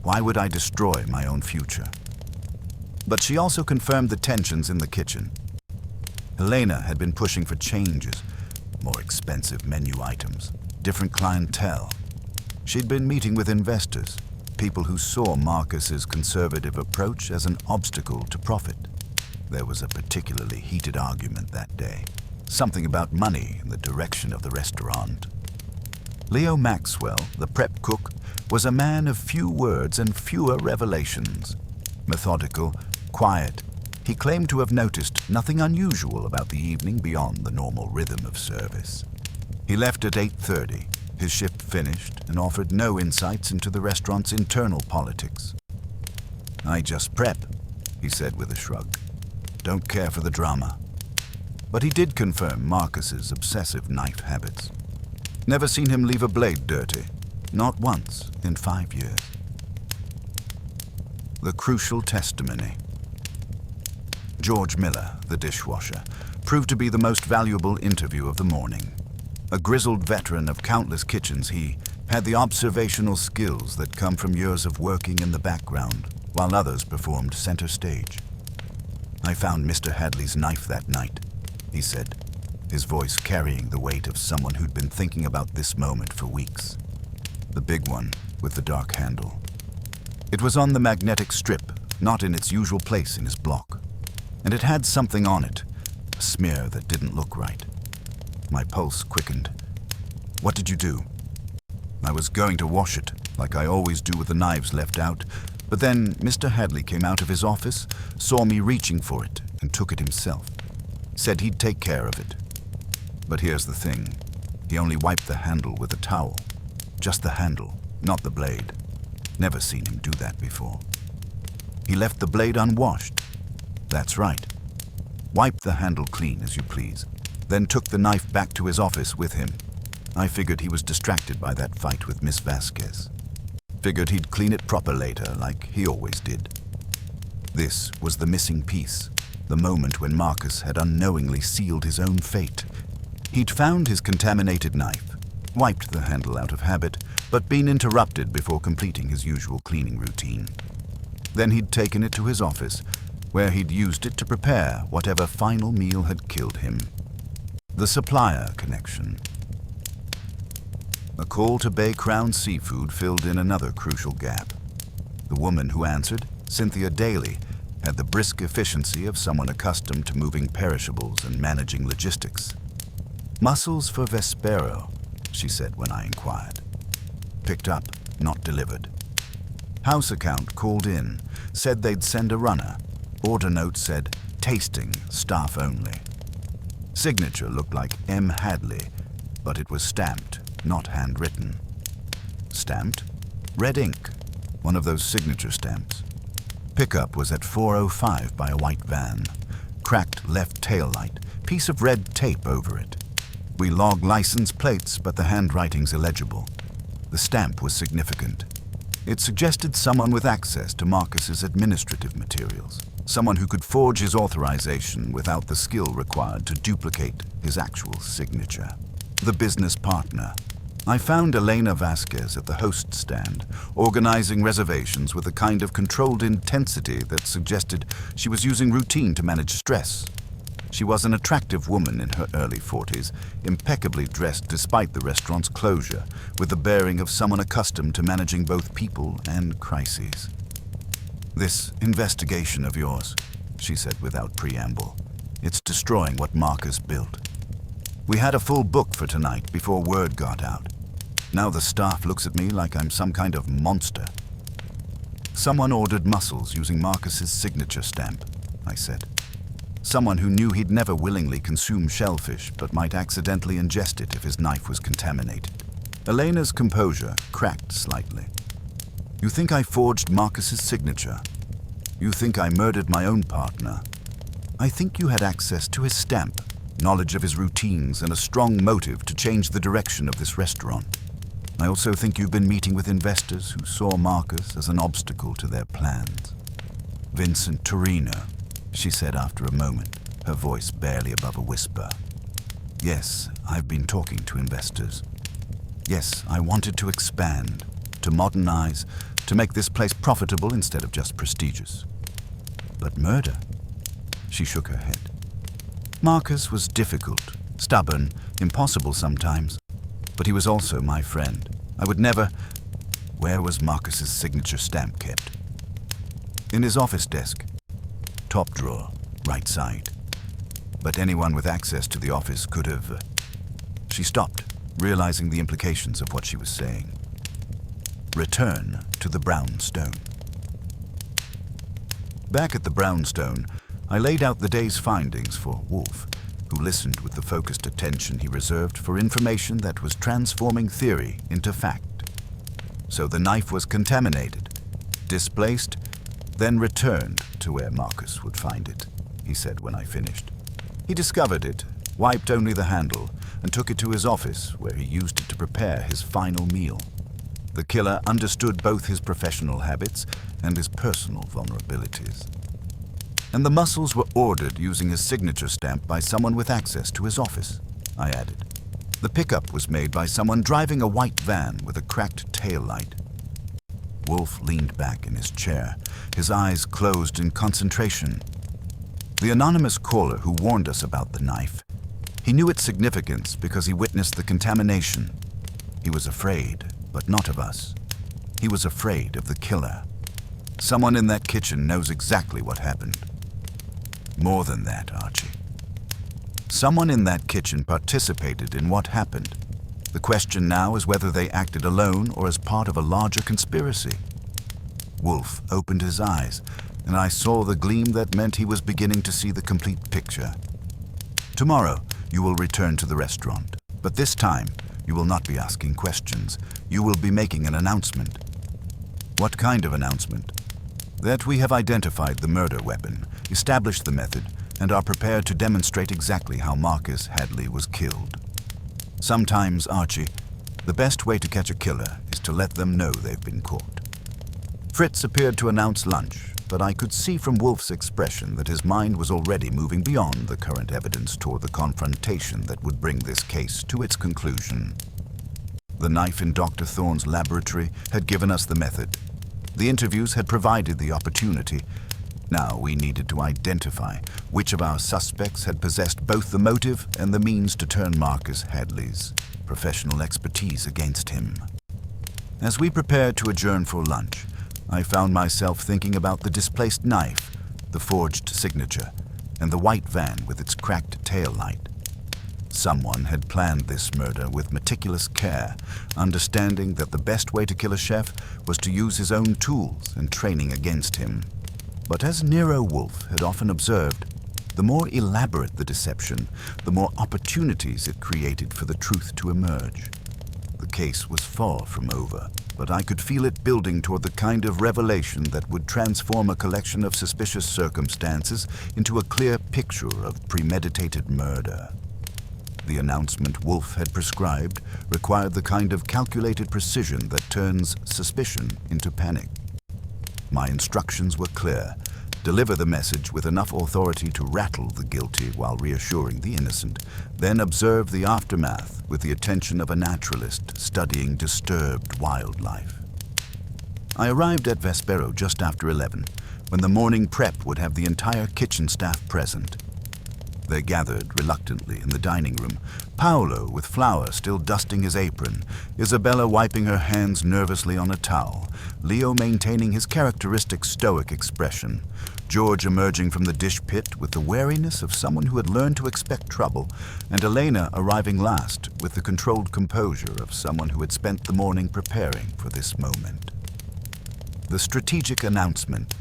Why would I destroy my own future?" But she also confirmed the tensions in the kitchen. Helena had been pushing for changes, more expensive menu items, different clientele. She'd been meeting with investors, people who saw Marcus's conservative approach as an obstacle to profit. There was a particularly heated argument that day, something about money in the direction of the restaurant. Leo Maxwell, the prep cook, was a man of few words and fewer revelations. Methodical, quiet, he claimed to have noticed nothing unusual about the evening beyond the normal rhythm of service. He left at 8:30, his shift finished, and offered no insights into the restaurant's internal politics. "I just prep," he said with a shrug. "Don't care for the drama." But he did confirm Marcus's obsessive knife habits. Never seen him leave a blade dirty, not once in 5 years. The crucial testimony. George Miller, the dishwasher, proved to be the most valuable interview of the morning. A grizzled veteran of countless kitchens, he had the observational skills that come from years of working in the background, while others performed center stage. "I found Mr. Hadley's knife that night," he said, his voice carrying the weight of someone who'd been thinking about this moment for weeks. The big one, with the dark handle. It was on the magnetic strip, not in its usual place in his block. And it had something on it, a smear that didn't look right. My pulse quickened. "What did you do?" "I was going to wash it, like I always do with the knives left out, But then Mr. Hadley came out of his office, saw me reaching for it, and took it himself. Said he'd take care of it. But here's the thing. He only wiped the handle with a towel. Just the handle, not the blade. Never seen him do that before. He left the blade unwashed. That's right. Wiped the handle clean, as you please. Then took the knife back to his office with him. I figured he was distracted by that fight with Miss Vasquez. Figured he'd clean it proper later, like he always did. This was the missing piece, the moment when Marcus had unknowingly sealed his own fate. He'd found his contaminated knife, wiped the handle out of habit, but been interrupted before completing his usual cleaning routine. Then he'd taken it to his office, where he'd used it to prepare whatever final meal had killed him. The supplier connection. A call to Bay Crown Seafood filled in another crucial gap. The woman who answered, Cynthia Daly, had the brisk efficiency of someone accustomed to moving perishables and managing logistics. "Mussels for Vespero," she said when I inquired. Picked up, not delivered. House account called in, said they'd send a runner. Order note said, tasting, staff only. Signature looked like M. Hadley, but it was stamped, not handwritten. Stamped? Red ink, one of those signature stamps. Pickup was at 4:05 by a white van. Cracked left tail light, piece of red tape over it. We log license plates, but the handwriting's illegible. The stamp was significant. It suggested someone with access to Marcus's administrative materials, someone who could forge his authorization without the skill required to duplicate his actual signature. The business partner. I found Elena Vasquez at the host stand, organizing reservations with a kind of controlled intensity that suggested she was using routine to manage stress. She was an attractive woman in her early 40s, impeccably dressed despite the restaurant's closure, with the bearing of someone accustomed to managing both people and crises. "This investigation of yours," she said without preamble, "it's destroying what Marcus built. We had a full book for tonight before word got out. Now the staff looks at me like I'm some kind of monster." "Someone ordered mussels using Marcus's signature stamp," I said. "Someone who knew he'd never willingly consume shellfish, but might accidentally ingest it if his knife was contaminated." Elena's composure cracked slightly. "You think I forged Marcus's signature? You think I murdered my own partner? I think you had access to his stamp, knowledge of his routines, and a strong motive to change the direction of this restaurant. I also think you've been meeting with investors who saw Marcus as an obstacle to their plans." "Vincent Torino," she said after a moment, her voice barely above a whisper. "Yes, I've been talking to investors. Yes, I wanted to expand, to modernize, to make this place profitable instead of just prestigious. But murder?" She shook her head. "Marcus was difficult, stubborn, impossible sometimes, but he was also my friend. I would never—" Where was Marcus's signature stamp kept? "In his office desk. Top drawer, right side. But anyone with access to the office could have—" She stopped, realizing the implications of what she was saying. Return to the brownstone. Back at the brownstone, I laid out the day's findings for Wolfe, who listened with the focused attention he reserved for information that was transforming theory into fact. So the knife was contaminated, displaced, then returned to where Marcus would find it, he said when I finished. He discovered it, wiped only the handle, and took it to his office, where he used it to prepare his final meal. The killer understood both his professional habits and his personal vulnerabilities. And the mussels were ordered using his signature stamp by someone with access to his office, I added. The pickup was made by someone driving a white van with a cracked tail light. Wolfe leaned back in his chair, his eyes closed in concentration. The anonymous caller who warned us about the knife, he knew its significance because he witnessed the contamination. He was afraid, but not of us. He was afraid of the killer. Someone in that kitchen knows exactly what happened. More than that, Archie. Someone in that kitchen participated in what happened. The question now is whether they acted alone or as part of a larger conspiracy. Wolfe opened his eyes, and I saw the gleam that meant he was beginning to see the complete picture. Tomorrow, you will return to the restaurant, but this time, you will not be asking questions. You will be making an announcement. What kind of announcement? That we have identified the murder weapon, established the method, and are prepared to demonstrate exactly how Marcus Hadley was killed. Sometimes, Archie, the best way to catch a killer is to let them know they've been caught. Fritz appeared to announce lunch, but I could see from Wolfe's expression that his mind was already moving beyond the current evidence toward the confrontation that would bring this case to its conclusion. The knife in Dr. Thorne's laboratory had given us the method. The interviews had provided the opportunity. Now we needed to identify which of our suspects had possessed both the motive and the means to turn Marcus Hadley's professional expertise against him. As we prepared to adjourn for lunch, I found myself thinking about the displaced knife, the forged signature, and the white van with its cracked tail light. Someone had planned this murder with meticulous care, understanding that the best way to kill a chef was to use his own tools and training against him. But as Nero Wolfe had often observed, the more elaborate the deception, the more opportunities it created for the truth to emerge. The case was far from over, but I could feel it building toward the kind of revelation that would transform a collection of suspicious circumstances into a clear picture of premeditated murder. The announcement Wolfe had prescribed required the kind of calculated precision that turns suspicion into panic. My instructions were clear. Deliver the message with enough authority to rattle the guilty while reassuring the innocent, then observe the aftermath with the attention of a naturalist studying disturbed wildlife. I arrived at Vespero just after 11, when the morning prep would have the entire kitchen staff present. They gathered reluctantly in the dining room, Paolo with flour still dusting his apron, Isabella wiping her hands nervously on a towel, Leo maintaining his characteristic stoic expression, George emerging from the dish pit with the wariness of someone who had learned to expect trouble, and Elena arriving last with the controlled composure of someone who had spent the morning preparing for this moment. The strategic announcement.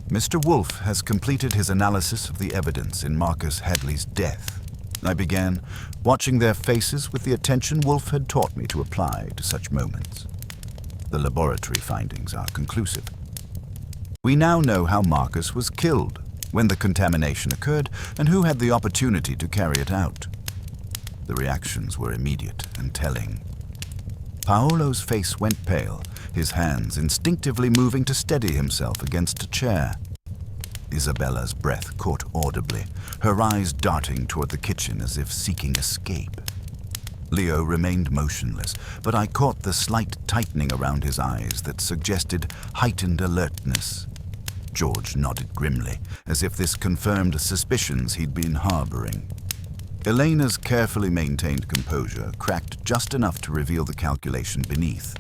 Mr. Wolfe has completed his analysis of the evidence in Marcus Hadley's death. I began, watching their faces with the attention Wolfe had taught me to apply to such moments. The laboratory findings are conclusive. We now know how Marcus was killed, when the contamination occurred, and who had the opportunity to carry it out. The reactions were immediate and telling. Paolo's face went pale, his hands instinctively moving to steady himself against a chair. Isabella's breath caught audibly, her eyes darting toward the kitchen as if seeking escape. Leo remained motionless, but I caught the slight tightening around his eyes that suggested heightened alertness. George nodded grimly, as if this confirmed suspicions he'd been harboring. Elena's carefully maintained composure cracked just enough to reveal the calculation beneath.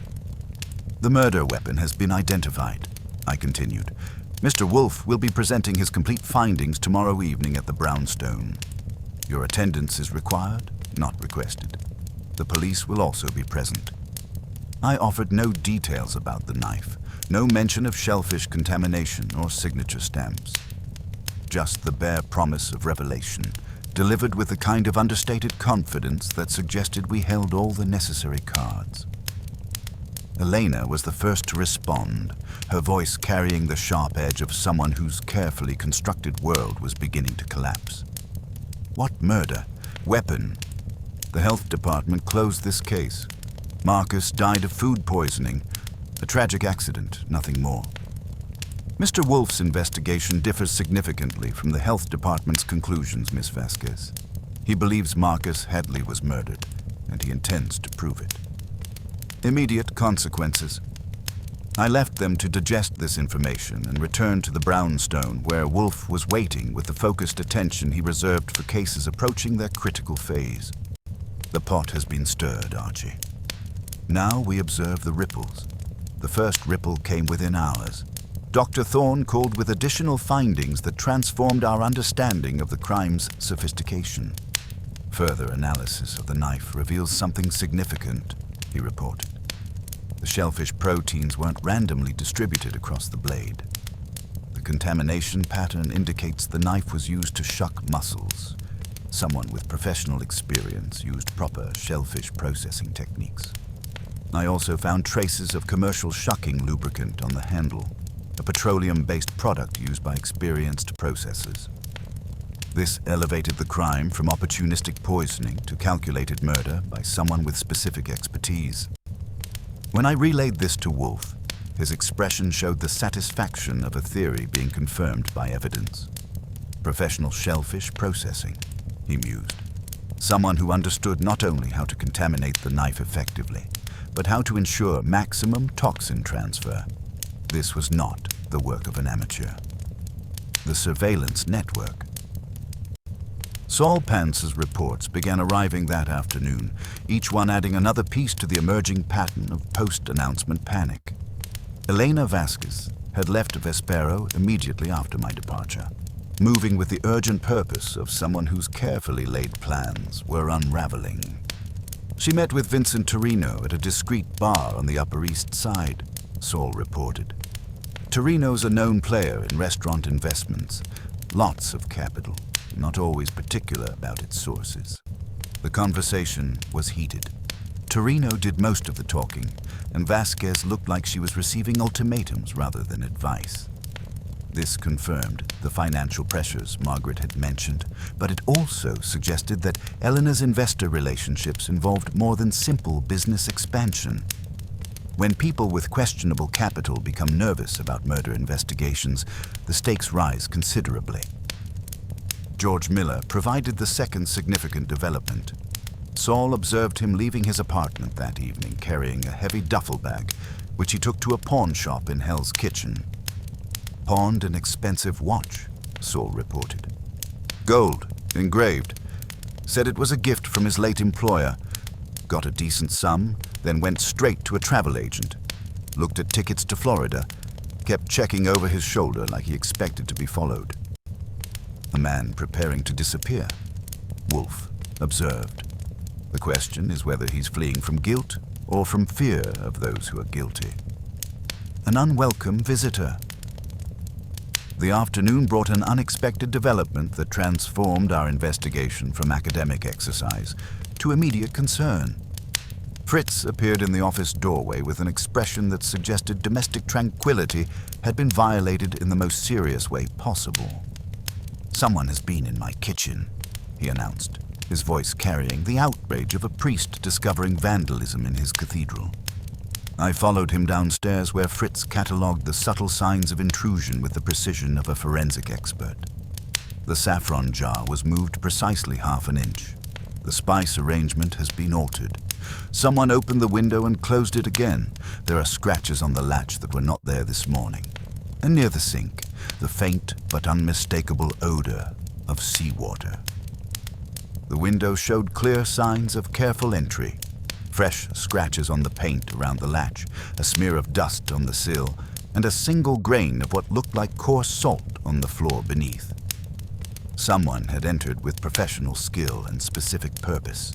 The murder weapon has been identified, I continued. Mr. Wolfe will be presenting his complete findings tomorrow evening at the Brownstone. Your attendance is required, not requested. The police will also be present. I offered no details about the knife, no mention of shellfish contamination or signature stamps. Just the bare promise of revelation, delivered with the kind of understated confidence that suggested we held all the necessary cards. Elena was the first to respond, her voice carrying the sharp edge of someone whose carefully constructed world was beginning to collapse. What murder? Weapon? The health department closed this case. Marcus died of food poisoning. A tragic accident, nothing more. Mr. Wolfe's investigation differs significantly from the health department's conclusions, Miss Vasquez. He believes Marcus Hadley was murdered, and he intends to prove it. Immediate consequences. I left them to digest this information and returned to the Brownstone, where Wolfe was waiting with the focused attention he reserved for cases approaching their critical phase. The pot has been stirred, Archie. Now we observe the ripples. The first ripple came within hours. Dr. Thorne called with additional findings that transformed our understanding of the crime's sophistication. Further analysis of the knife reveals something significant, he reported. The shellfish proteins weren't randomly distributed across the blade. The contamination pattern indicates the knife was used to shuck mussels. Someone with professional experience used proper shellfish processing techniques. I also found traces of commercial shucking lubricant on the handle, a petroleum-based product used by experienced processors. This elevated the crime from opportunistic poisoning to calculated murder by someone with specific expertise. When I relayed this to Wolfe, his expression showed the satisfaction of a theory being confirmed by evidence. Professional shellfish processing, he mused. Someone who understood not only how to contaminate the knife effectively, but how to ensure maximum toxin transfer. This was not the work of an amateur. The surveillance network. Saul Pance's reports began arriving that afternoon, each one adding another piece to the emerging pattern of post-announcement panic. Elena Vasquez had left Vespero immediately after my departure, moving with the urgent purpose of someone whose carefully laid plans were unraveling. She met with Vincent Torino at a discreet bar on the Upper East Side, Saul reported. Torino's a known player in restaurant investments, lots of capital, not always particular about its sources. The conversation was heated. Torino did most of the talking, and Vasquez looked like she was receiving ultimatums rather than advice. This confirmed the financial pressures Margaret had mentioned, but it also suggested that Eleanor's investor relationships involved more than simple business expansion. When people with questionable capital become nervous about murder investigations, the stakes rise considerably. George Miller provided the second significant development. Saul observed him leaving his apartment that evening carrying a heavy duffel bag, which he took to a pawn shop in Hell's Kitchen. Pawned an expensive watch, Saul reported. Gold, engraved. Said it was a gift from his late employer. Got a decent sum, then went straight to a travel agent. Looked at tickets to Florida. Kept checking over his shoulder like he expected to be followed. A man preparing to disappear, Wolfe observed. The question is whether he's fleeing from guilt or from fear of those who are guilty. An unwelcome visitor. The afternoon brought an unexpected development that transformed our investigation from academic exercise to immediate concern. Fritz appeared in the office doorway with an expression that suggested domestic tranquility had been violated in the most serious way possible. "Someone has been in my kitchen," he announced, his voice carrying the outrage of a priest discovering vandalism in his cathedral. I followed him downstairs where Fritz catalogued the subtle signs of intrusion with the precision of a forensic expert. The saffron jar was moved precisely half an inch. The spice arrangement has been altered. Someone opened the window and closed it again. There are scratches on the latch that were not there this morning. And near the sink, the faint but unmistakable odor of seawater. The window showed clear signs of careful entry. Fresh scratches on the paint around the latch, a smear of dust on the sill, and a single grain of what looked like coarse salt on the floor beneath. Someone had entered with professional skill and specific purpose.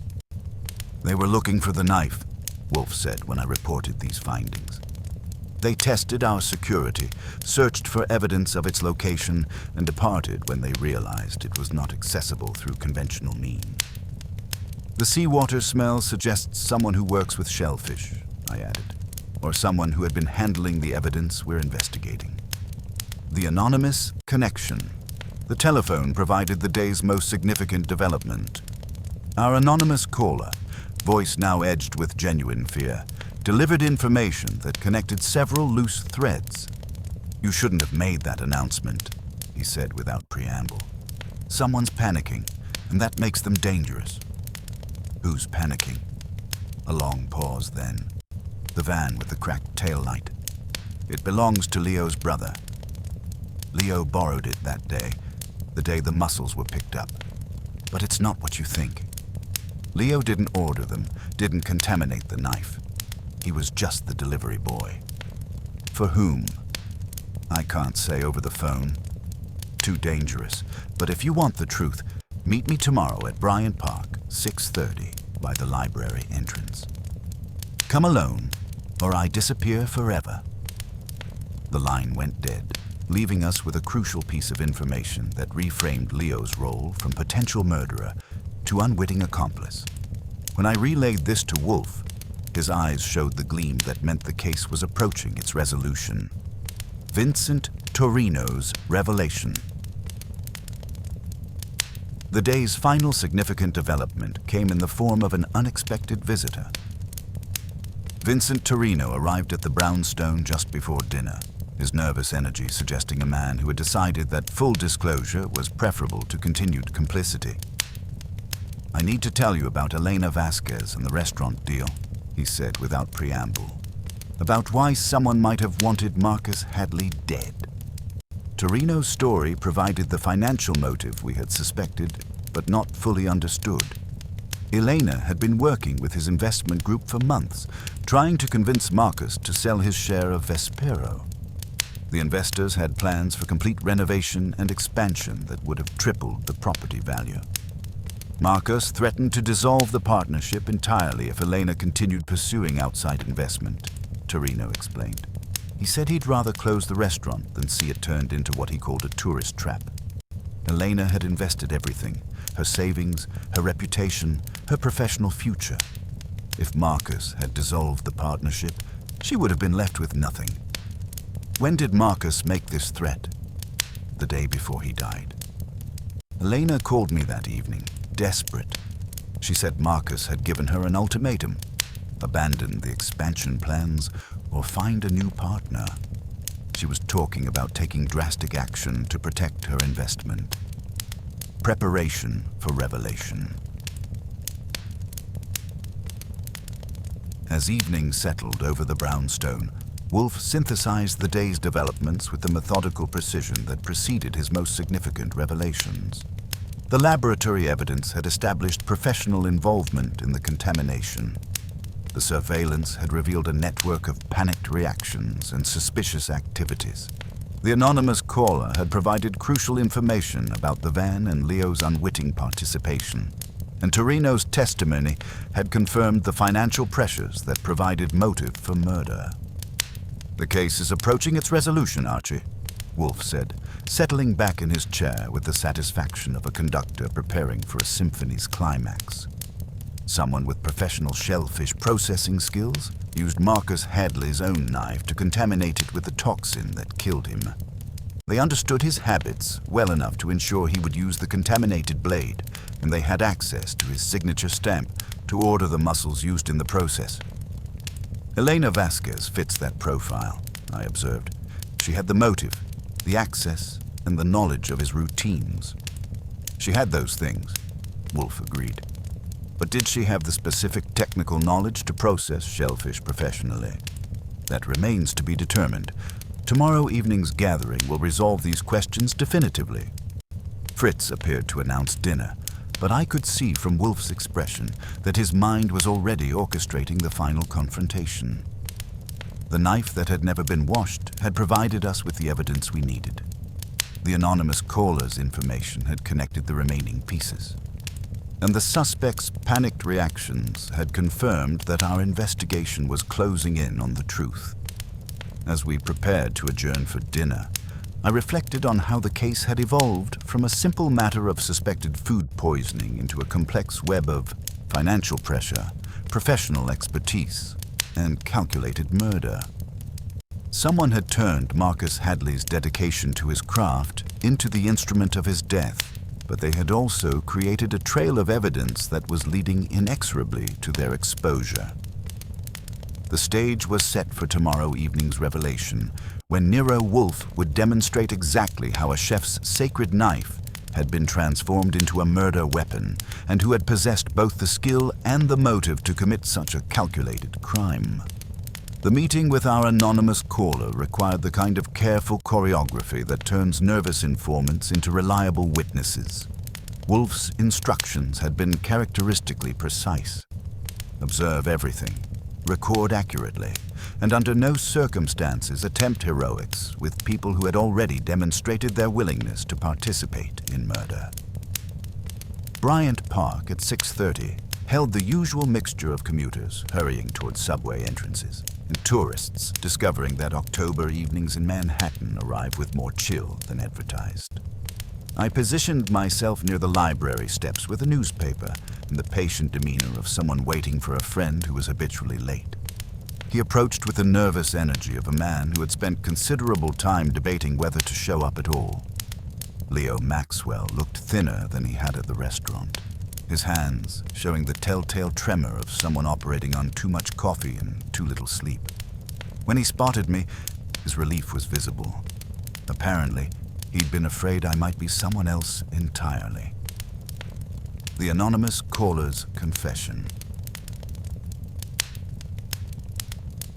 They were looking for the knife, Wolfe said when I reported these findings. They tested our security, searched for evidence of its location, and departed when they realized it was not accessible through conventional means. The seawater smell suggests someone who works with shellfish, I added, or someone who had been handling the evidence we're investigating. The anonymous connection. The telephone provided the day's most significant development. Our anonymous caller, voice now edged with genuine fear, delivered information that connected several loose threads. "You shouldn't have made that announcement," he said without preamble. "Someone's panicking, and that makes them dangerous." "Who's panicking?" A long pause then. The van with the cracked taillight. "It belongs to Leo's brother. Leo borrowed it that day, the day the mussels were picked up. But it's not what you think. Leo didn't order them, didn't contaminate the knife. He was just the delivery boy." "For whom?" "I can't say over the phone. Too dangerous. But if you want the truth, meet me tomorrow at Bryant Park, 6:30, by the library entrance. Come alone or I disappear forever." The line went dead, leaving us with a crucial piece of information that reframed Leo's role from potential murderer to unwitting accomplice. When I relayed this to Wolfe, his eyes showed the gleam that meant the case was approaching its resolution. Vincent Torino's revelation. The day's final significant development came in the form of an unexpected visitor. Vincent Torino arrived at the brownstone just before dinner, his nervous energy suggesting a man who had decided that full disclosure was preferable to continued complicity. "I need to tell you about Elena Vasquez and the restaurant deal," he said without preamble, "about why someone might have wanted Marcus Hadley dead." Torino's story provided the financial motive we had suspected, but not fully understood. Elena had been working with his investment group for months, trying to convince Marcus to sell his share of Vespero. The investors had plans for complete renovation and expansion that would have tripled the property value. Marcus threatened to dissolve the partnership entirely if Elena continued pursuing outside investment, Torino explained. He said he'd rather close the restaurant than see it turned into what he called a tourist trap. Elena had invested everything, her savings, her reputation, her professional future. If Marcus had dissolved the partnership, she would have been left with nothing. When did Marcus make this threat? The day before he died. Elena called me that evening, desperate. She said Marcus had given her an ultimatum: abandon the expansion plans or find a new partner. She was talking about taking drastic action to protect her investment. Preparation for revelation. As evening settled over the brownstone, Wolfe synthesized the day's developments with the methodical precision that preceded his most significant revelations. The laboratory evidence had established professional involvement in the contamination. The surveillance had revealed a network of panicked reactions and suspicious activities. The anonymous caller had provided crucial information about the van and Leo's unwitting participation, and Torino's testimony had confirmed the financial pressures that provided motive for murder. "The case is approaching its resolution, Archie," Wolfe said, settling back in his chair with the satisfaction of a conductor preparing for a symphony's climax. Someone with professional shellfish processing skills used Marcus Hadley's own knife to contaminate it with the toxin that killed him. They understood his habits well enough to ensure he would use the contaminated blade, and they had access to his signature stamp to order the mussels used in the process. "Elena Vasquez fits that profile," I observed. "She had the motive, the access, and the knowledge of his routines." "She had those things," Wolfe agreed. "But did she have the specific technical knowledge to process shellfish professionally? That remains to be determined. Tomorrow evening's gathering will resolve these questions definitively." Fritz appeared to announce dinner, but I could see from Wolfe's expression that his mind was already orchestrating the final confrontation. The knife that had never been washed had provided us with the evidence we needed. The anonymous caller's information had connected the remaining pieces. And the suspect's panicked reactions had confirmed that our investigation was closing in on the truth. As we prepared to adjourn for dinner, I reflected on how the case had evolved from a simple matter of suspected food poisoning into a complex web of financial pressure, professional expertise, and calculated murder. Someone had turned Marcus Hadley's dedication to his craft into the instrument of his death, but they had also created a trail of evidence that was leading inexorably to their exposure. The stage was set for tomorrow evening's revelation, when Nero Wolfe would demonstrate exactly how a chef's sacred knife had been transformed into a murder weapon, and who had possessed both the skill and the motive to commit such a calculated crime. The meeting with our anonymous caller required the kind of careful choreography that turns nervous informants into reliable witnesses. Wolfe's instructions had been characteristically precise. Observe everything, record accurately, and under no circumstances attempt heroics with people who had already demonstrated their willingness to participate in murder. Bryant Park at 6:30, held the usual mixture of commuters hurrying towards subway entrances and tourists discovering that October evenings in Manhattan arrive with more chill than advertised. I positioned myself near the library steps with a newspaper and the patient demeanor of someone waiting for a friend who was habitually late. He approached with the nervous energy of a man who had spent considerable time debating whether to show up at all. Leo Maxwell looked thinner than he had at the restaurant, his hands showing the telltale tremor of someone operating on too much coffee and too little sleep. When he spotted me, his relief was visible. Apparently, he'd been afraid I might be someone else entirely. The anonymous caller's confession.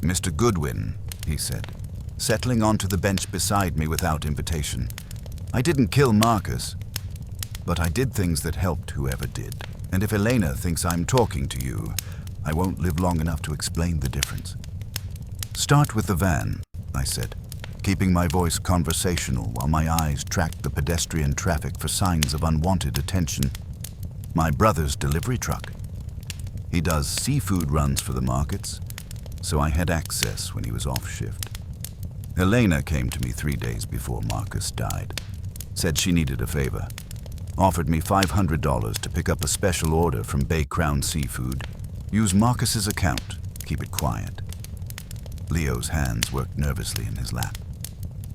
"Mr. Goodwin," he said, settling onto the bench beside me without invitation. "I didn't kill Marcus, but I did things that helped whoever did. And if Elena thinks I'm talking to you, I won't live long enough to explain the difference." "Start with the van," I said, keeping my voice conversational while my eyes tracked the pedestrian traffic for signs of unwanted attention. "My brother's delivery truck. He does seafood runs for the markets, so I had access when he was off shift. Elena came to me 3 days before Marcus died. Said she needed a favor. Offered me $500 to pick up a special order from Bay Crown Seafood. Use Marcus's account. Keep it quiet." Leo's hands worked nervously in his lap.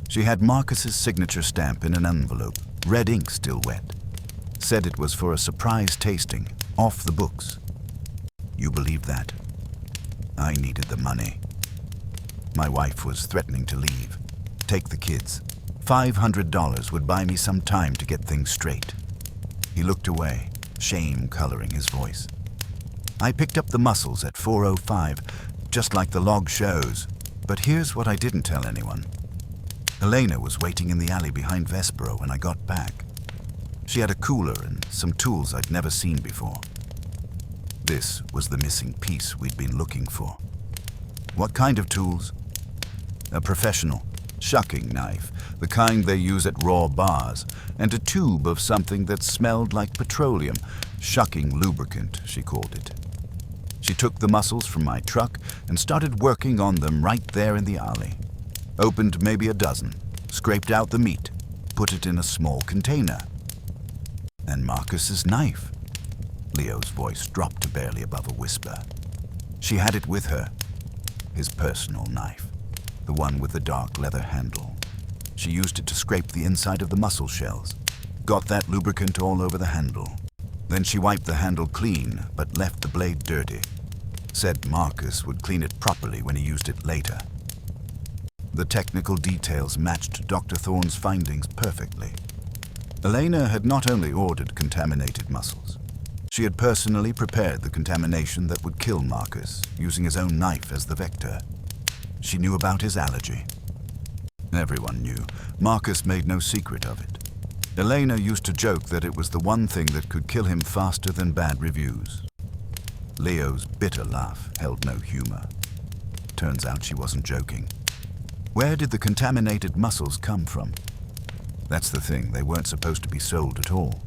She had Marcus's signature stamp in an envelope, red ink still wet. Said it was for a surprise tasting, off the books. You believe that? I needed the money. My wife was threatening to leave. Take the kids. $500 would buy me some time to get things straight. He looked away, shame coloring his voice. I picked up the mussels at 4:05, just like the log shows. But here's what I didn't tell anyone. Elena was waiting in the alley behind Vespero when I got back. She had a cooler and some tools I'd never seen before. This was the missing piece we'd been looking for. What kind of tools? A professional shucking knife, the kind they use at raw bars, and a tube of something that smelled like petroleum, shucking lubricant, she called it. She took the mussels from my truck and started working on them right there in the alley. Opened maybe a dozen, scraped out the meat, put it in a small container. And Marcus's knife. Leo's voice dropped to barely above a whisper. She had it with her. His personal knife, the one with the dark leather handle. She used it to scrape the inside of the mussel shells. Got that lubricant all over the handle. Then she wiped the handle clean, but left the blade dirty. Said Marcus would clean it properly when he used it later. The technical details matched Dr. Thorne's findings perfectly. Elena had not only ordered contaminated mussels, she had personally prepared the contamination that would kill Marcus, using his own knife as the vector. She knew about his allergy. Everyone knew. Marcus made no secret of it. Elena used to joke that it was the one thing that could kill him faster than bad reviews. Leo's bitter laugh held no humor. Turns out she wasn't joking. Where did the contaminated mussels come from? That's the thing, they weren't supposed to be sold at all.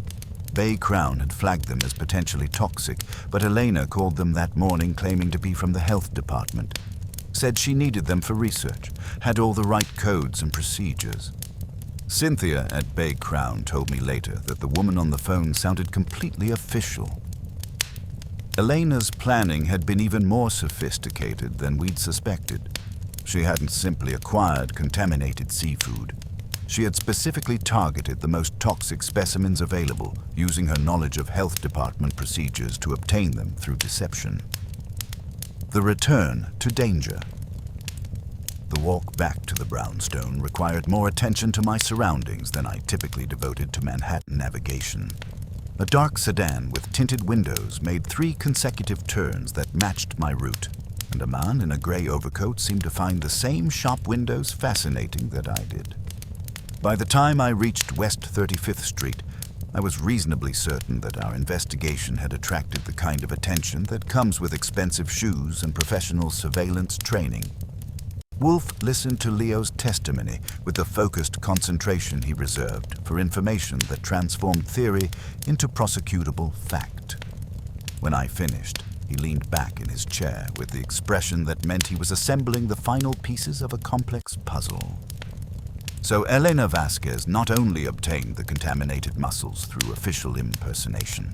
Bay Crown had flagged them as potentially toxic, but Elena called them that morning claiming to be from the health department. Said she needed them for research, had all the right codes and procedures. Cynthia at Bay Crown told me later that the woman on the phone sounded completely official. Elena's planning had been even more sophisticated than we'd suspected. She hadn't simply acquired contaminated seafood. She had specifically targeted the most toxic specimens available, using her knowledge of health department procedures to obtain them through deception. The return to danger. The walk back to the brownstone required more attention to my surroundings than I typically devoted to Manhattan navigation. A dark sedan with tinted windows made 3 consecutive turns that matched my route, and a man in a gray overcoat seemed to find the same shop windows fascinating that I did. By the time I reached West 35th Street, I was reasonably certain that our investigation had attracted the kind of attention that comes with expensive shoes and professional surveillance training. Wolfe listened to Leo's testimony with the focused concentration he reserved for information that transformed theory into prosecutable fact. When I finished, he leaned back in his chair with the expression that meant he was assembling the final pieces of a complex puzzle. So Elena Vasquez not only obtained the contaminated muscles through official impersonation,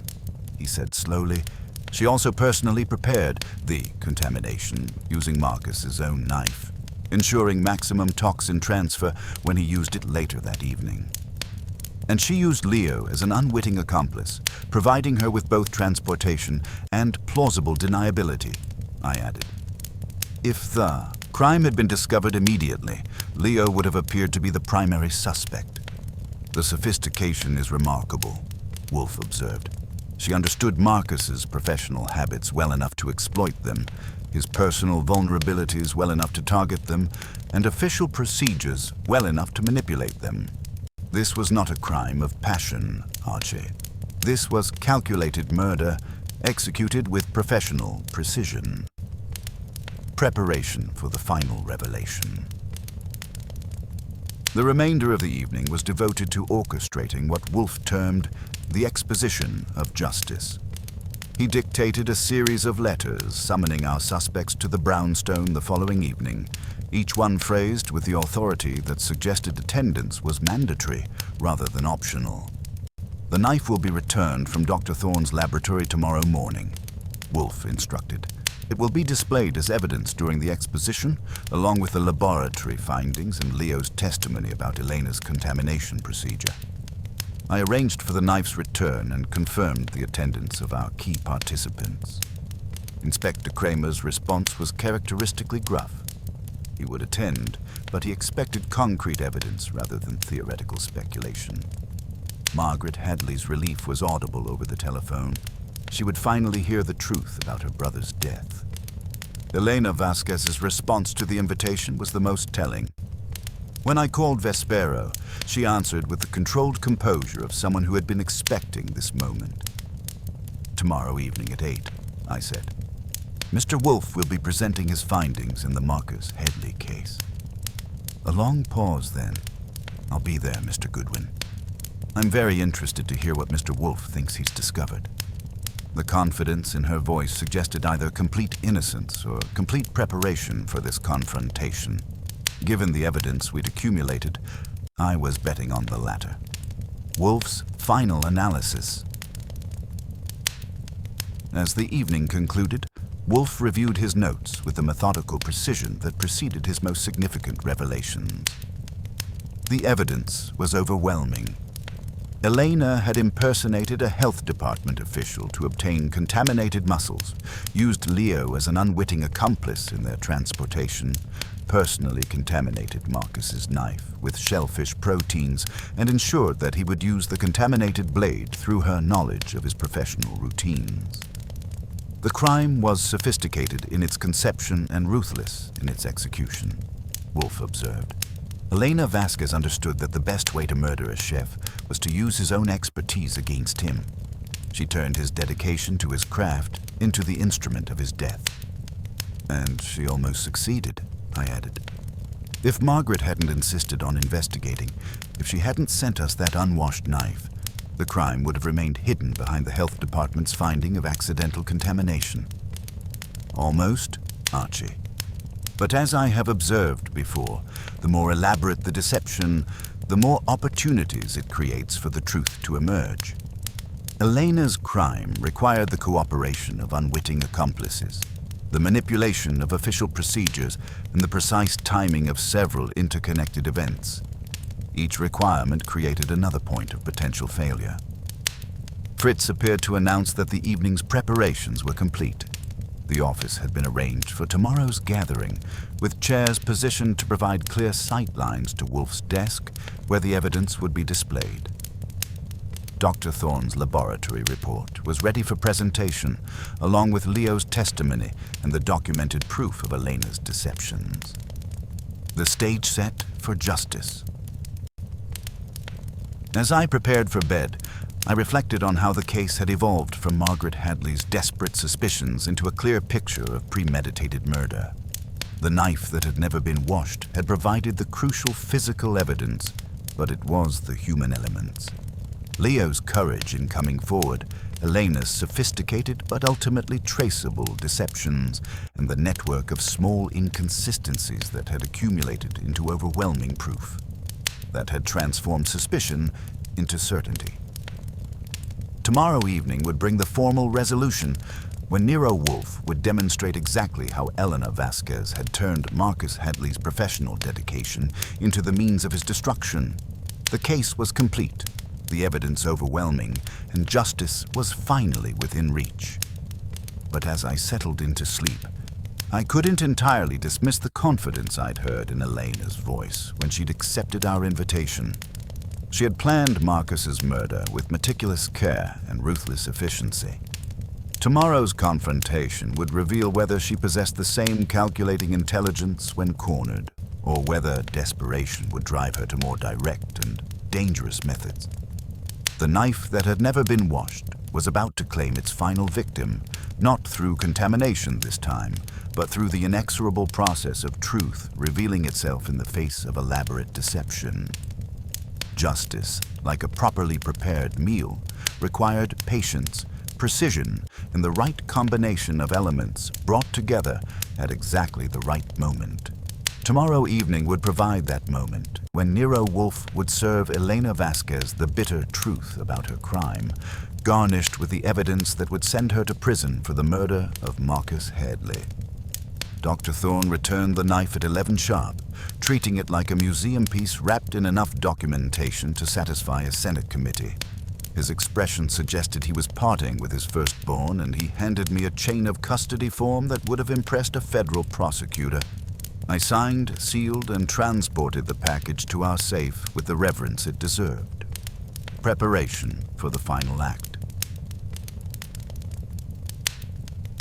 he said slowly, she also personally prepared the contamination using Marcus's own knife, ensuring maximum toxin transfer when he used it later that evening. And she used Leo as an unwitting accomplice, providing her with both transportation and plausible deniability, I added. If the crime had been discovered immediately, Leo would have appeared to be the primary suspect. The sophistication is remarkable, Wolfe observed. She understood Marcus's professional habits well enough to exploit them, his personal vulnerabilities well enough to target them, and official procedures well enough to manipulate them. This was not a crime of passion, Archie. This was calculated murder executed with professional precision. Preparation for the final revelation. The remainder of the evening was devoted to orchestrating what Wolfe termed the exposition of justice. He dictated a series of letters summoning our suspects to the brownstone the following evening, each one phrased with the authority that suggested attendance was mandatory rather than optional. The knife will be returned from Dr. Thorne's laboratory tomorrow morning, Wolfe instructed. It will be displayed as evidence during the exposition, along with the laboratory findings and Leo's testimony about Elena's contamination procedure. I arranged for the knife's return and confirmed the attendance of our key participants. Inspector Kramer's response was characteristically gruff. He would attend, but he expected concrete evidence rather than theoretical speculation. Margaret Hadley's relief was audible over the telephone. She would finally hear the truth about her brother's death. Elena Vasquez's response to the invitation was the most telling. When I called Vespero, she answered with the controlled composure of someone who had been expecting this moment. "Tomorrow evening at 8, I said. Mr. Wolfe will be presenting his findings in the Marcus Headley case." A long pause then. "I'll be there, Mr. Goodwin. I'm very interested to hear what Mr. Wolfe thinks he's discovered." The confidence in her voice suggested either complete innocence or complete preparation for this confrontation. Given the evidence we'd accumulated, I was betting on the latter. Wolfe's final analysis. As the evening concluded, Wolfe reviewed his notes with the methodical precision that preceded his most significant revelations. The evidence was overwhelming. Elena had impersonated a health department official to obtain contaminated muscles, used Leo as an unwitting accomplice in their transportation, personally contaminated Marcus's knife with shellfish proteins, and ensured that he would use the contaminated blade through her knowledge of his professional routines. The crime was sophisticated in its conception and ruthless in its execution, Wolfe observed. Elena Vasquez understood that the best way to murder a chef was to use his own expertise against him. She turned his dedication to his craft into the instrument of his death. And she almost succeeded, I added. If Margaret hadn't insisted on investigating, if she hadn't sent us that unwashed knife, the crime would have remained hidden behind the health department's finding of accidental contamination. Almost, Archie. But as I have observed before, the more elaborate the deception, the more opportunities it creates for the truth to emerge. Elena's crime required the cooperation of unwitting accomplices, the manipulation of official procedures, and the precise timing of several interconnected events. Each requirement created another point of potential failure. Fritz appeared to announce that the evening's preparations were complete. The office had been arranged for tomorrow's gathering, with chairs positioned to provide clear sight lines to Wolfe's desk, where the evidence would be displayed. Dr. Thorne's laboratory report was ready for presentation, along with Leo's testimony and the documented proof of Elena's deceptions. The stage set for justice. As I prepared for bed, I reflected on how the case had evolved from Margaret Hadley's desperate suspicions into a clear picture of premeditated murder. The knife that had never been washed had provided the crucial physical evidence, but it was the human elements. Leo's courage in coming forward, Elena's sophisticated but ultimately traceable deceptions, and the network of small inconsistencies that had accumulated into overwhelming proof, that had transformed suspicion into certainty. Tomorrow evening would bring the formal resolution, when Nero Wolfe would demonstrate exactly how Elena Vasquez had turned Marcus Hadley's professional dedication into the means of his destruction. The case was complete, the evidence overwhelming, and justice was finally within reach. But as I settled into sleep, I couldn't entirely dismiss the confidence I'd heard in Elena's voice when she'd accepted our invitation. She had planned Marcus's murder with meticulous care and ruthless efficiency. Tomorrow's confrontation would reveal whether she possessed the same calculating intelligence when cornered, or whether desperation would drive her to more direct and dangerous methods. The knife that had never been washed was about to claim its final victim, not through contamination this time, but through the inexorable process of truth revealing itself in the face of elaborate deception. Justice, like a properly prepared meal, required patience, precision, and the right combination of elements brought together at exactly the right moment. Tomorrow evening would provide that moment when Nero Wolfe would serve Elena Vasquez the bitter truth about her crime, garnished with the evidence that would send her to prison for the murder of Marcus Hadley. Dr. Thorne returned the knife at 11 sharp, treating it like a museum piece wrapped in enough documentation to satisfy a Senate committee. His expression suggested he was parting with his firstborn, and he handed me a chain of custody form that would have impressed a federal prosecutor. I signed, sealed, and transported the package to our safe with the reverence it deserved. Preparation for the final act.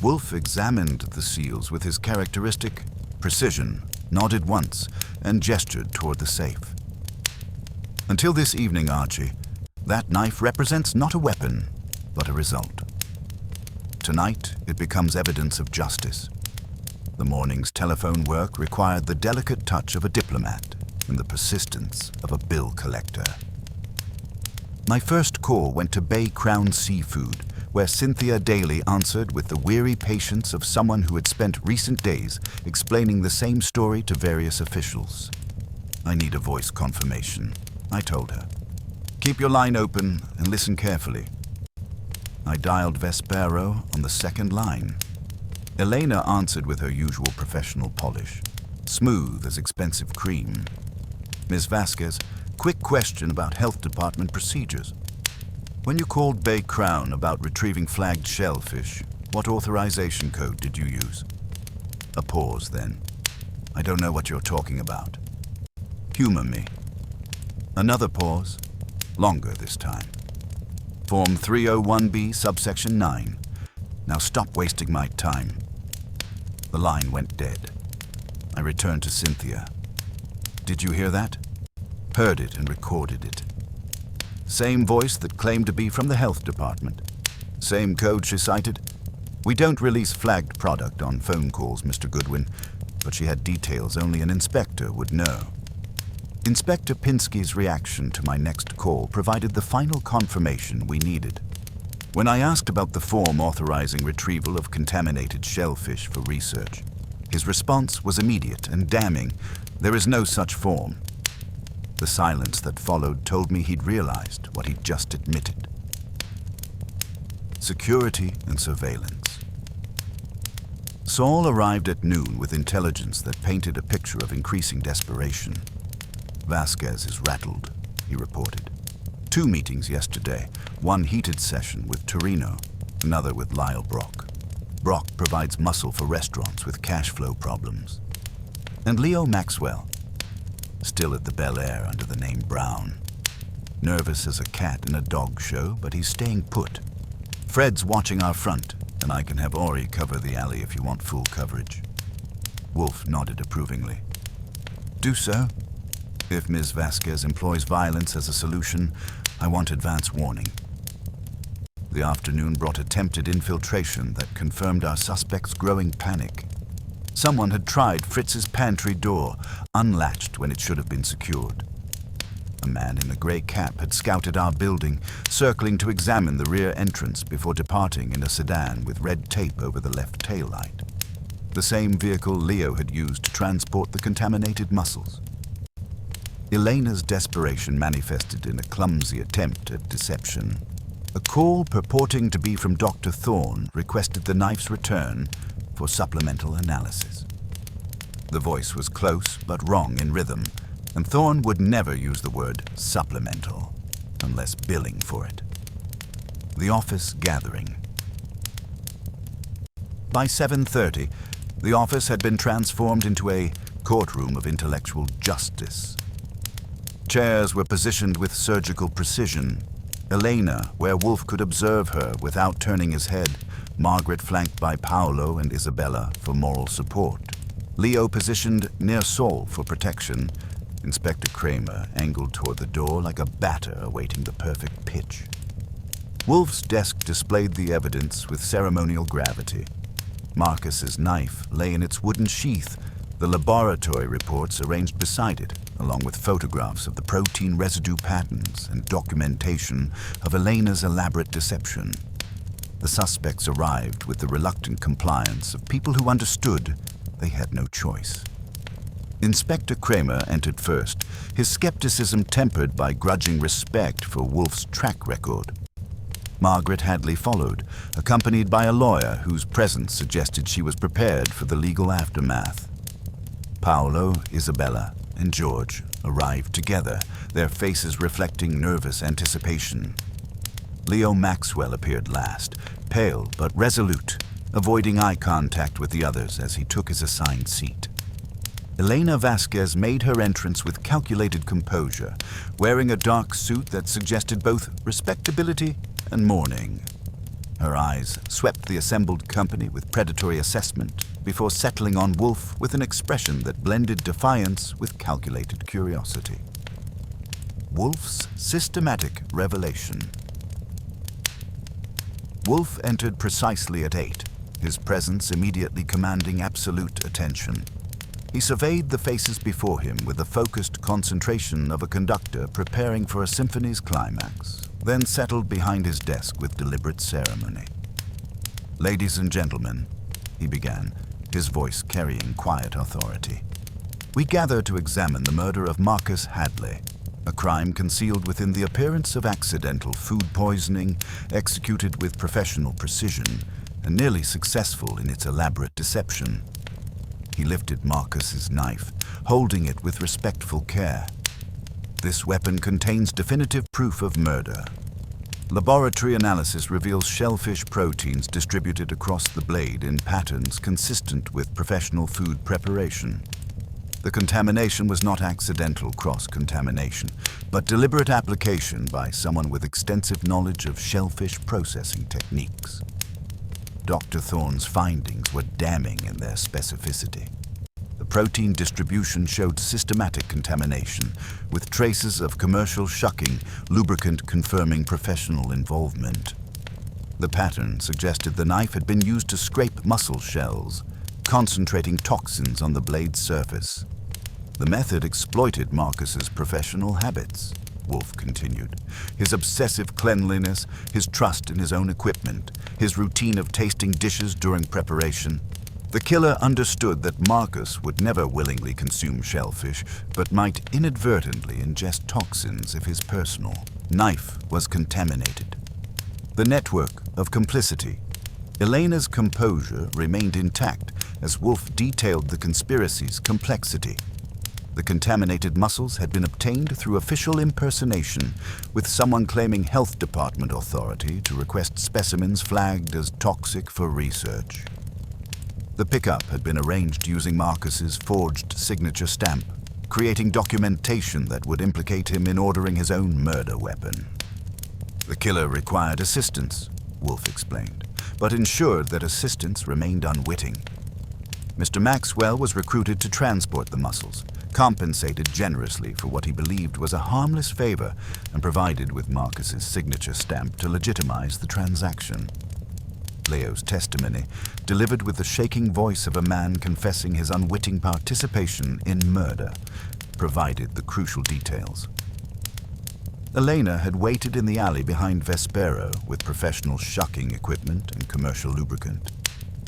Wolfe examined the seals with his characteristic precision, nodded once, and gestured toward the safe. Until this evening, Archie, that knife represents not a weapon, but a result. Tonight, it becomes evidence of justice. The morning's telephone work required the delicate touch of a diplomat and the persistence of a bill collector. My first call went to Bay Crown Seafood, where Cynthia Daly answered with the weary patience of someone who had spent recent days explaining the same story to various officials. "I need a voice confirmation," I told her. "Keep your line open and listen carefully." I dialed Vespero on the second line. Elena answered with her usual professional polish, smooth as expensive cream. "Ms. Vasquez, quick question about health department procedures. When you called Bay Crown about retrieving flagged shellfish, what authorization code did you use?" A pause then. "I don't know what you're talking about." "Humor me." Another pause. Longer this time. "Form 301B, subsection 9. Now stop wasting my time." The line went dead. I returned to Cynthia. "Did you hear that?" "Heard it and recorded it." Same voice that claimed to be from the health department. Same code she cited. "We don't release flagged product on phone calls, Mr. Goodwin," but she had details only an inspector would know. Inspector Pinsky's reaction to my next call provided the final confirmation we needed. When I asked about the form authorizing retrieval of contaminated shellfish for research, his response was immediate and damning. "There is no such form." The silence that followed told me he'd realized what he'd just admitted. Security and surveillance. Saul arrived at noon with intelligence that painted a picture of increasing desperation. "Vasquez is rattled," he reported. 2 meetings yesterday, one heated session with Torino, another with Lyle Brock. Brock provides muscle for restaurants with cash flow problems. And Leo Maxwell, still at the Bel Air under the name Brown. Nervous as a cat in a dog show, but he's staying put. Fred's watching our front, and I can have Ori cover the alley if you want full coverage. Wolfe nodded approvingly. "Do so. If Ms. Vasquez employs violence as a solution, I want advance warning." The afternoon brought attempted infiltration that confirmed our suspect's growing panic. Someone had tried Fritz's pantry door, unlatched when it should have been secured. A man in a grey cap had scouted our building, circling to examine the rear entrance before departing in a sedan with red tape over the left taillight. The same vehicle Leo had used to transport the contaminated mussels. Elena's desperation manifested in a clumsy attempt at deception. A call purporting to be from Dr. Thorne requested the knife's return for supplemental analysis. The voice was close but wrong in rhythm, and Thorne would never use the word supplemental unless billing for it. The office gathering. By 7:30, the office had been transformed into a courtroom of intellectual justice. Chairs were positioned with surgical precision. Elena, where Wolfe could observe her without turning his head, Margaret flanked by Paolo and Isabella for moral support. Leo positioned near Saul for protection. Inspector Kramer angled toward the door like a batter awaiting the perfect pitch. Wolfe's desk displayed the evidence with ceremonial gravity. Marcus's knife lay in its wooden sheath, the laboratory reports arranged beside it, along with photographs of the protein residue patterns and documentation of Elena's elaborate deception. The suspects arrived with the reluctant compliance of people who understood they had no choice. Inspector Kramer entered first, his skepticism tempered by grudging respect for Wolfe's track record. Margaret Hadley followed, accompanied by a lawyer whose presence suggested she was prepared for the legal aftermath. Paolo, Isabella, and George arrived together, their faces reflecting nervous anticipation. Leo Maxwell appeared last, pale but resolute, avoiding eye contact with the others as he took his assigned seat. Elena Vasquez made her entrance with calculated composure, wearing a dark suit that suggested both respectability and mourning. Her eyes swept the assembled company with predatory assessment before settling on Wolfe with an expression that blended defiance with calculated curiosity. Wolfe's systematic revelation. Wolfe entered precisely at 8, his presence immediately commanding absolute attention. He surveyed the faces before him with the focused concentration of a conductor preparing for a symphony's climax, then settled behind his desk with deliberate ceremony. "Ladies and gentlemen," he began, his voice carrying quiet authority, "we gather to examine the murder of Marcus Hadley, a crime concealed within the appearance of accidental food poisoning, executed with professional precision, and nearly successful in its elaborate deception." He lifted Marcus's knife, holding it with respectful care. "This weapon contains definitive proof of murder. Laboratory analysis reveals shellfish proteins distributed across the blade in patterns consistent with professional food preparation. The contamination was not accidental cross-contamination, but deliberate application by someone with extensive knowledge of shellfish processing techniques." Dr. Thorne's findings were damning in their specificity. The protein distribution showed systematic contamination, with traces of commercial shucking, lubricant confirming professional involvement. The pattern suggested the knife had been used to scrape mussel shells, concentrating toxins on the blade's surface. The method exploited Marcus's professional habits, Wolfe continued. His obsessive cleanliness, his trust in his own equipment, his routine of tasting dishes during preparation. The killer understood that Marcus would never willingly consume shellfish, but might inadvertently ingest toxins if his personal knife was contaminated. The network of complicity. Elena's composure remained intact as Wolfe detailed the conspiracy's complexity. The contaminated mussels had been obtained through official impersonation, with someone claiming health department authority to request specimens flagged as toxic for research. The pickup had been arranged using Marcus's forged signature stamp, creating documentation that would implicate him in ordering his own murder weapon. The killer required assistance, Wolfe explained, but ensured that assistance remained unwitting. Mr. Maxwell was recruited to transport the mussels, compensated generously for what he believed was a harmless favor, and provided with Marcus's signature stamp to legitimize the transaction. Leo's testimony, delivered with the shaking voice of a man confessing his unwitting participation in murder, provided the crucial details. Elena had waited in the alley behind Vespero with professional shucking equipment and commercial lubricant.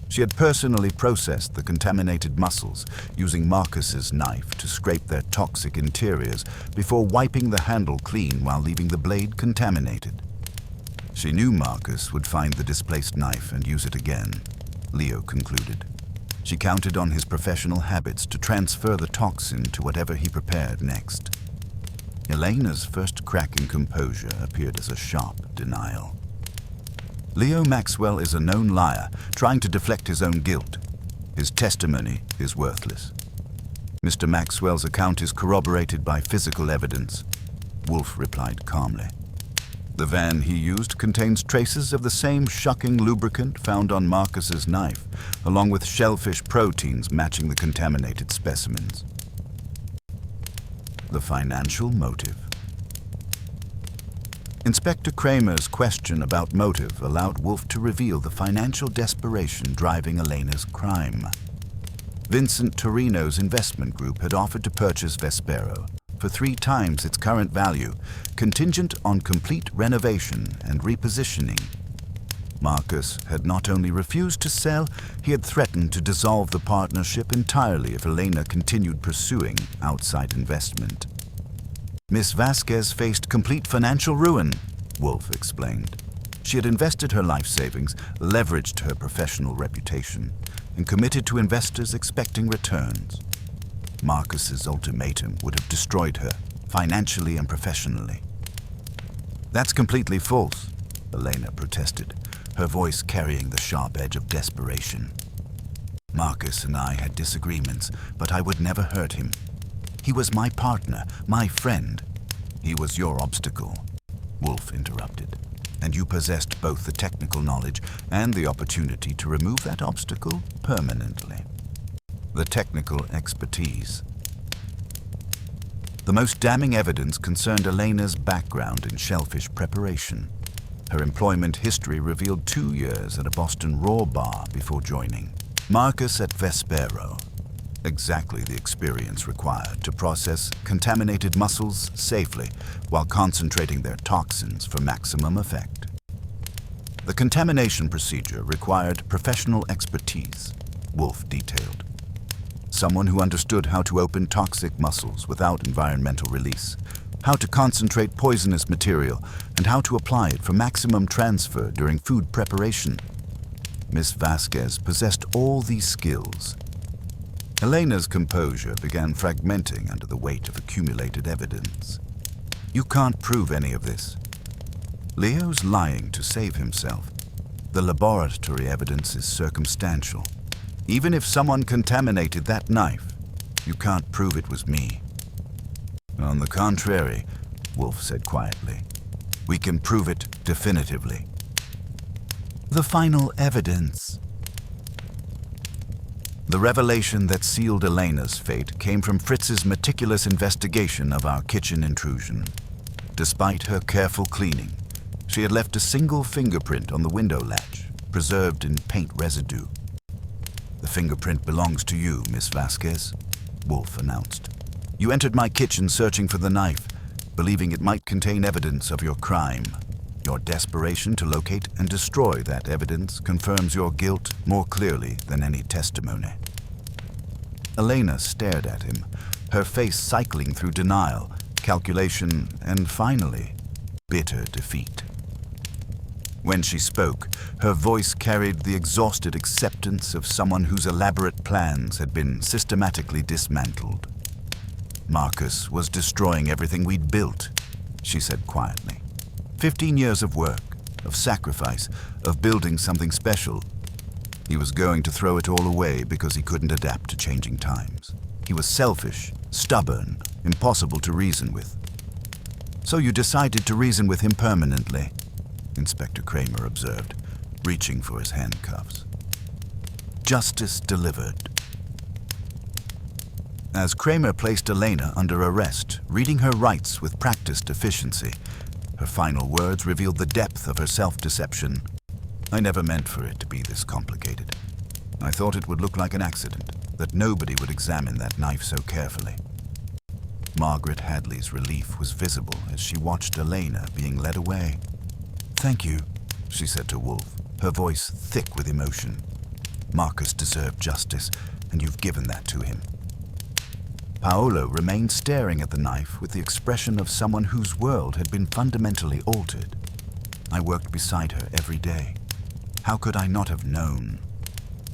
She had personally processed the contaminated mussels using Marcus's knife to scrape their toxic interiors before wiping the handle clean while leaving the blade contaminated. She knew Marcus would find the displaced knife and use it again, Leo concluded. She counted on his professional habits to transfer the toxin to whatever he prepared next. Elena's first crack in composure appeared as a sharp denial. Leo Maxwell is a known liar, trying to deflect his own guilt. His testimony is worthless. Mr. Maxwell's account is corroborated by physical evidence, Wolfe replied calmly. The van he used contains traces of the same shucking lubricant found on Marcus's knife, along with shellfish proteins matching the contaminated specimens. The financial motive. Inspector Kramer's question about motive allowed Wolfe to reveal the financial desperation driving Elena's crime. Vincent Torino's investment group had offered to purchase Vespero for 3 times its current value, contingent on complete renovation and repositioning. Marcus had not only refused to sell, he had threatened to dissolve the partnership entirely if Elena continued pursuing outside investment. Miss Vasquez faced complete financial ruin, Wolfe explained. She had invested her life savings, leveraged her professional reputation, and committed to investors expecting returns. Marcus's ultimatum would have destroyed her, financially and professionally. That's completely false, Elena protested, her voice carrying the sharp edge of desperation. Marcus and I had disagreements, but I would never hurt him. He was my partner, my friend. He was your obstacle, Wolfe interrupted, and you possessed both the technical knowledge and the opportunity to remove that obstacle permanently. The technical expertise. The most damning evidence concerned Elena's background in shellfish preparation. Her employment history revealed 2 years at a Boston raw bar before joining Marcus at Vespero. Exactly the experience required to process contaminated mussels safely while concentrating their toxins for maximum effect. The contamination procedure required professional expertise, Wolfe detailed. Someone who understood how to open toxic mussels without environmental release, how to concentrate poisonous material, and how to apply it for maximum transfer during food preparation. Miss Vasquez possessed all these skills. Elena's composure began fragmenting under the weight of accumulated evidence. You can't prove any of this. Leo's lying to save himself. The laboratory evidence is circumstantial. Even if someone contaminated that knife, you can't prove it was me. On the contrary, Wolfe said quietly, we can prove it definitively. The final evidence. The revelation that sealed Elena's fate came from Fritz's meticulous investigation of our kitchen intrusion. Despite her careful cleaning, she had left a single fingerprint on the window latch, preserved in paint residue. The fingerprint belongs to you, Miss Vasquez, Wolfe announced. You entered my kitchen searching for the knife, believing it might contain evidence of your crime. Your desperation to locate and destroy that evidence confirms your guilt more clearly than any testimony. Elena stared at him, her face cycling through denial, calculation, and finally, bitter defeat. When she spoke, her voice carried the exhausted acceptance of someone whose elaborate plans had been systematically dismantled. Marcus was destroying everything we'd built, she said quietly. 15 years of work, of sacrifice, of building something special. He was going to throw it all away because he couldn't adapt to changing times. He was selfish, stubborn, impossible to reason with. So you decided to reason with him permanently, Inspector Kramer observed, reaching for his handcuffs. Justice delivered. As Kramer placed Elena under arrest, reading her rights with practiced efficiency, her final words revealed the depth of her self-deception. I never meant for it to be this complicated. I thought it would look like an accident, that nobody would examine that knife so carefully. Margaret Hadley's relief was visible as she watched Elena being led away. "Thank you," she said to Wolfe, her voice thick with emotion. "Marcus deserved justice, and you've given that to him." Paolo remained staring at the knife with the expression of someone whose world had been fundamentally altered. "I worked beside her every day. How could I not have known?"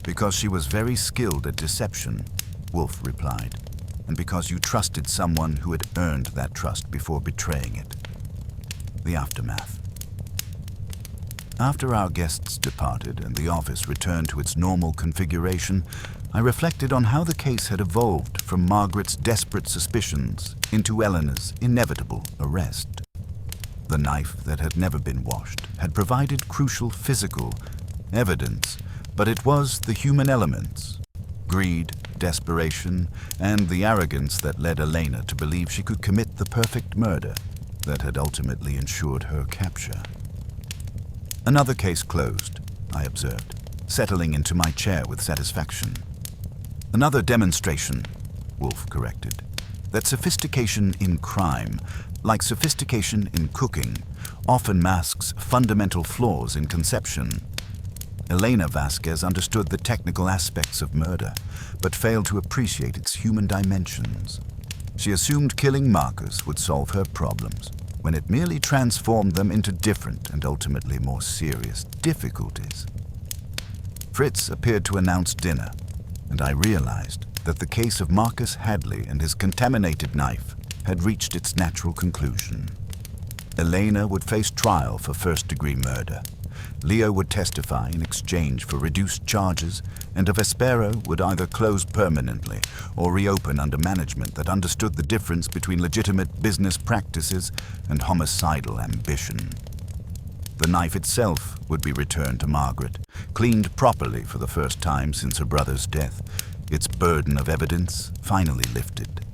"Because she was very skilled at deception," Wolfe replied, "and because you trusted someone who had earned that trust before betraying it." The aftermath. After our guests departed and the office returned to its normal configuration, I reflected on how the case had evolved from Margaret's desperate suspicions into Eleanor's inevitable arrest. The knife that had never been washed had provided crucial physical evidence, but it was the human elements, greed, desperation, and the arrogance that led Elena to believe she could commit the perfect murder that had ultimately ensured her capture. "Another case closed," I observed, settling into my chair with satisfaction. "Another demonstration," Wolfe corrected, "that sophistication in crime, like sophistication in cooking, often masks fundamental flaws in conception. Elena Vasquez understood the technical aspects of murder, but failed to appreciate its human dimensions. She assumed killing Marcus would solve her problems, when it merely transformed them into different and ultimately more serious difficulties." Fritz appeared to announce dinner, and I realized that the case of Marcus Hadley and his contaminated knife had reached its natural conclusion. Elena would face trial for first-degree murder. Leo would testify in exchange for reduced charges, and Vespero would either close permanently or reopen under management that understood the difference between legitimate business practices and homicidal ambition. The knife itself would be returned to Margaret, cleaned properly for the first time since her brother's death, its burden of evidence finally lifted.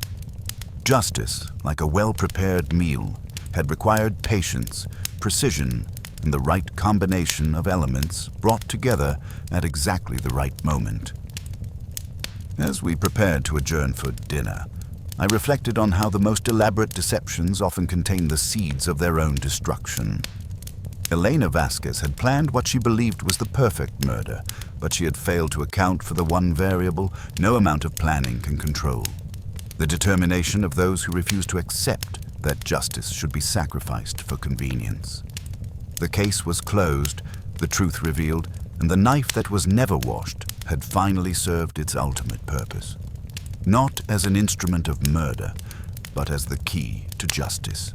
Justice, like a well-prepared meal, had required patience, precision, and the right combination of elements brought together at exactly the right moment. As we prepared to adjourn for dinner, I reflected on how the most elaborate deceptions often contain the seeds of their own destruction. Elena Vasquez had planned what she believed was the perfect murder, but she had failed to account for the one variable no amount of planning can control: the determination of those who refuse to accept that justice should be sacrificed for convenience. The case was closed, the truth revealed, and the knife that was never washed had finally served its ultimate purpose. Not as an instrument of murder, but as the key to justice.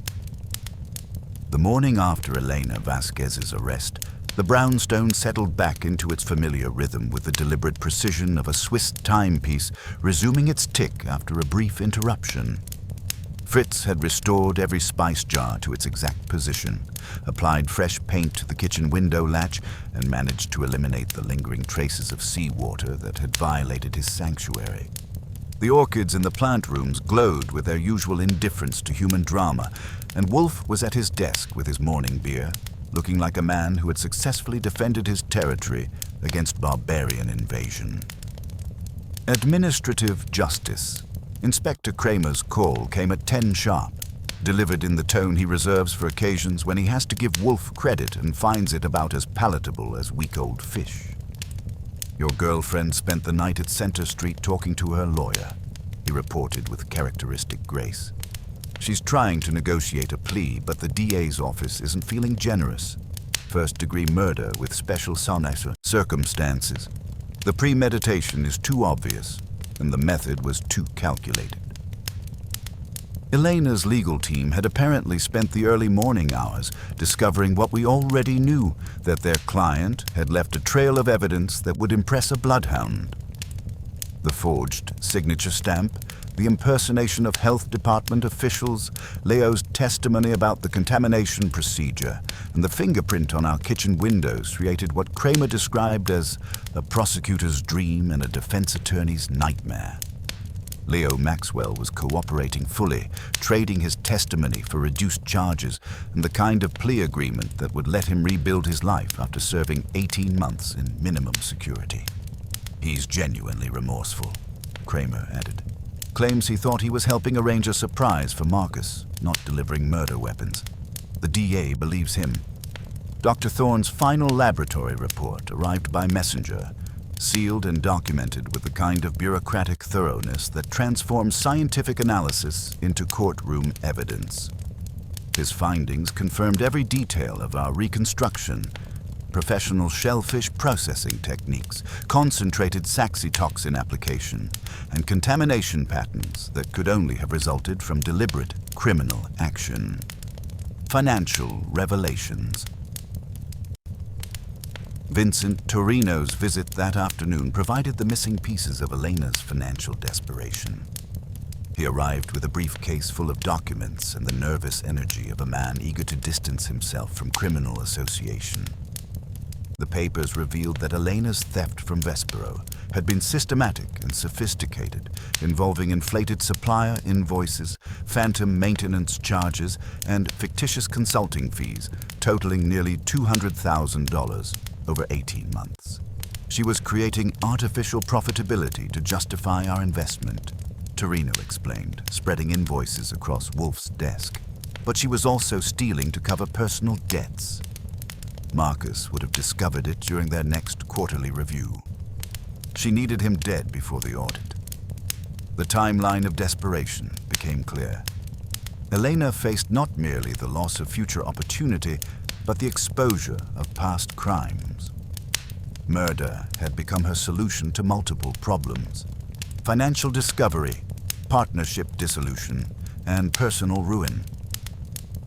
The morning after Elena Vasquez's arrest, the brownstone settled back into its familiar rhythm with the deliberate precision of a Swiss timepiece resuming its tick after a brief interruption. Fritz had restored every spice jar to its exact position, applied fresh paint to the kitchen window latch, and managed to eliminate the lingering traces of seawater that had violated his sanctuary. The orchids in the plant rooms glowed with their usual indifference to human drama, and Wolfe was at his desk with his morning beer, looking like a man who had successfully defended his territory against barbarian invasion. Administrative justice. Inspector Kramer's call came at 10 sharp, delivered in the tone he reserves for occasions when he has to give Wolfe credit and finds it about as palatable as week-old fish. "Your girlfriend spent the night at Center Street talking to her lawyer," he reported with characteristic grace. "She's trying to negotiate a plea, but the DA's office isn't feeling generous. First-degree murder with special circumstances. The premeditation is too obvious, and the method was too calculated." Elena's legal team had apparently spent the early morning hours discovering what we already knew, that their client had left a trail of evidence that would impress a bloodhound. The forged signature stamp, the impersonation of health department officials, Leo's testimony about the contamination procedure, and the fingerprint on our kitchen windows created what Kramer described as a prosecutor's dream and a defense attorney's nightmare. Leo Maxwell was cooperating fully, trading his testimony for reduced charges and the kind of plea agreement that would let him rebuild his life after serving 18 months in minimum security. "He's genuinely remorseful," Kramer added. claims he thought he was helping arrange a surprise for Marcus, not delivering murder weapons. The DA believes him. Dr. Thorne's final laboratory report arrived by messenger, sealed and documented with the kind of bureaucratic thoroughness that transforms scientific analysis into courtroom evidence. His findings confirmed every detail of our reconstruction: professional shellfish processing techniques, concentrated saxitoxin application, and contamination patterns that could only have resulted from deliberate criminal action. Financial revelations. Vincent Torino's visit that afternoon provided the missing pieces of Elena's financial desperation. He arrived with a briefcase full of documents and the nervous energy of a man eager to distance himself from criminal association. The papers revealed that Elena's theft from Vespero had been systematic and sophisticated, involving inflated supplier invoices, phantom maintenance charges, and fictitious consulting fees totaling nearly $200,000 over 18 months. She was creating artificial profitability to justify our investment, Torino explained, spreading invoices across Wolfe's desk. But she was also stealing to cover personal debts. Marcus would have discovered it during their next quarterly review. She needed him dead before the audit. The timeline of desperation became clear. Elena faced not merely the loss of future opportunity, but the exposure of past crimes. Murder had become her solution to multiple problems: financial discovery, partnership dissolution, and personal ruin.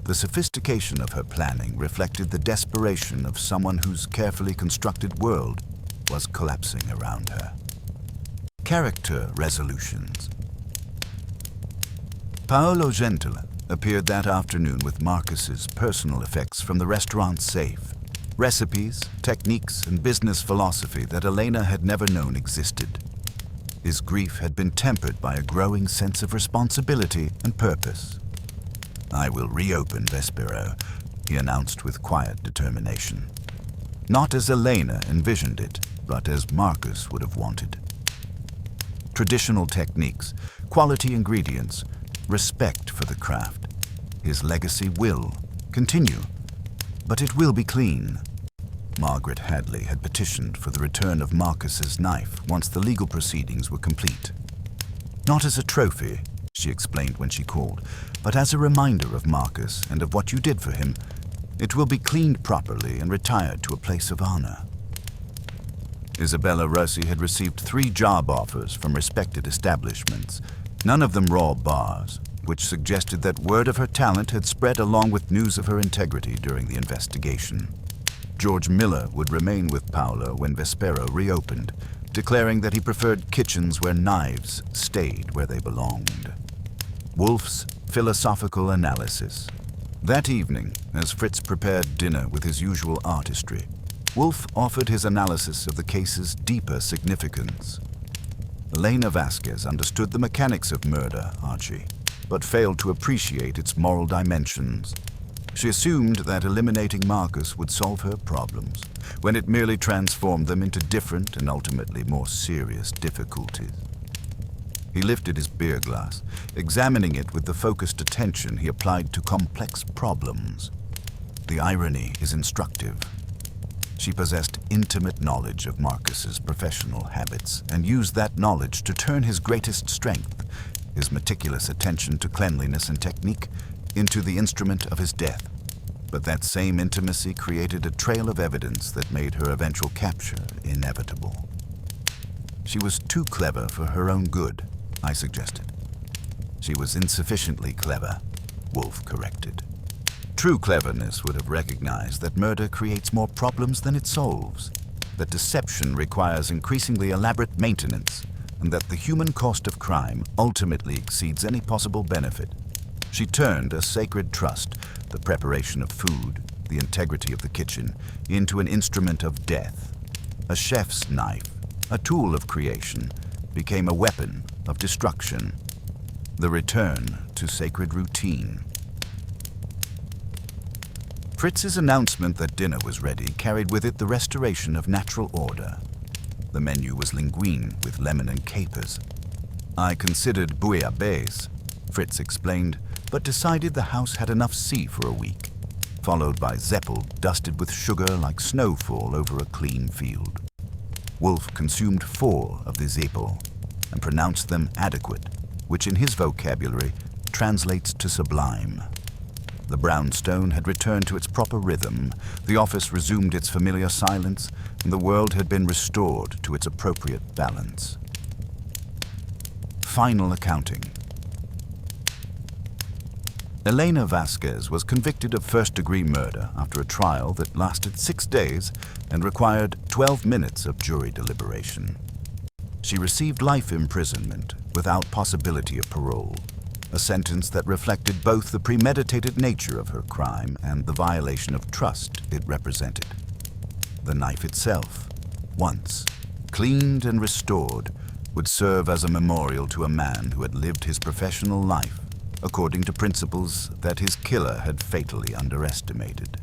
The sophistication of her planning reflected the desperation of someone whose carefully constructed world was collapsing around her. Character resolutions. Paolo Gentile appeared that afternoon with Marcus's personal effects from the restaurant's safe, recipes, techniques, and business philosophy that Elena had never known existed. His grief had been tempered by a growing sense of responsibility and purpose. "I will reopen Vespero," he announced with quiet determination. Not as Elena envisioned it, but as Marcus would have wanted. Traditional techniques, quality ingredients, respect for the craft. His legacy will continue, but it will be clean. Margaret Hadley had petitioned for the return of Marcus's knife once the legal proceedings were complete. "Not as a trophy," she explained when she called, "but as a reminder of Marcus and of what you did for him. It will be cleaned properly and retired to a place of honor." Isabella Rossi had received 3 job offers from respected establishments, none of them raw bars, which suggested that word of her talent had spread along with news of her integrity during the investigation. George Miller would remain with Paolo when Vespero reopened, declaring that he preferred kitchens where knives stayed where they belonged. Wolfe's philosophical analysis. That evening, as Fritz prepared dinner with his usual artistry, Wolfe offered his analysis of the case's deeper significance. Elena Vasquez understood the mechanics of murder, Archie, but failed to appreciate its moral dimensions. She assumed that eliminating Marcus would solve her problems, when it merely transformed them into different and ultimately more serious difficulties. He lifted his beer glass, examining it with the focused attention he applied to complex problems. The irony is instructive. She possessed intimate knowledge of Marcus's professional habits and used that knowledge to turn his greatest strength, his meticulous attention to cleanliness and technique, into the instrument of his death. But that same intimacy created a trail of evidence that made her eventual capture inevitable. She was too clever for her own good, I suggested. She was insufficiently clever, Wolfe corrected. True cleverness would have recognized that murder creates more problems than it solves, that deception requires increasingly elaborate maintenance, and that the human cost of crime ultimately exceeds any possible benefit. She turned a sacred trust, the preparation of food, the integrity of the kitchen, into an instrument of death. A chef's knife, a tool of creation, became a weapon of destruction. The return to sacred routine. Fritz's announcement that dinner was ready carried with it the restoration of natural order. The menu was linguine with lemon and capers. I considered bouillabaisse, Fritz explained, but decided the house had enough sea for a week, followed by Zeppel dusted with sugar like snowfall over a clean field. Wolfe consumed 4 of the Zeppel and pronounced them adequate, which in his vocabulary translates to sublime. The brownstone had returned to its proper rhythm, the office resumed its familiar silence, and the world had been restored to its appropriate balance. Final accounting. Elena Vasquez was convicted of first-degree murder after a trial that lasted 6 days and required 12 minutes of jury deliberation. She received life imprisonment without possibility of parole, a sentence that reflected both the premeditated nature of her crime and the violation of trust it represented. The knife itself, once cleaned and restored, would serve as a memorial to a man who had lived his professional life according to principles that his killer had fatally underestimated.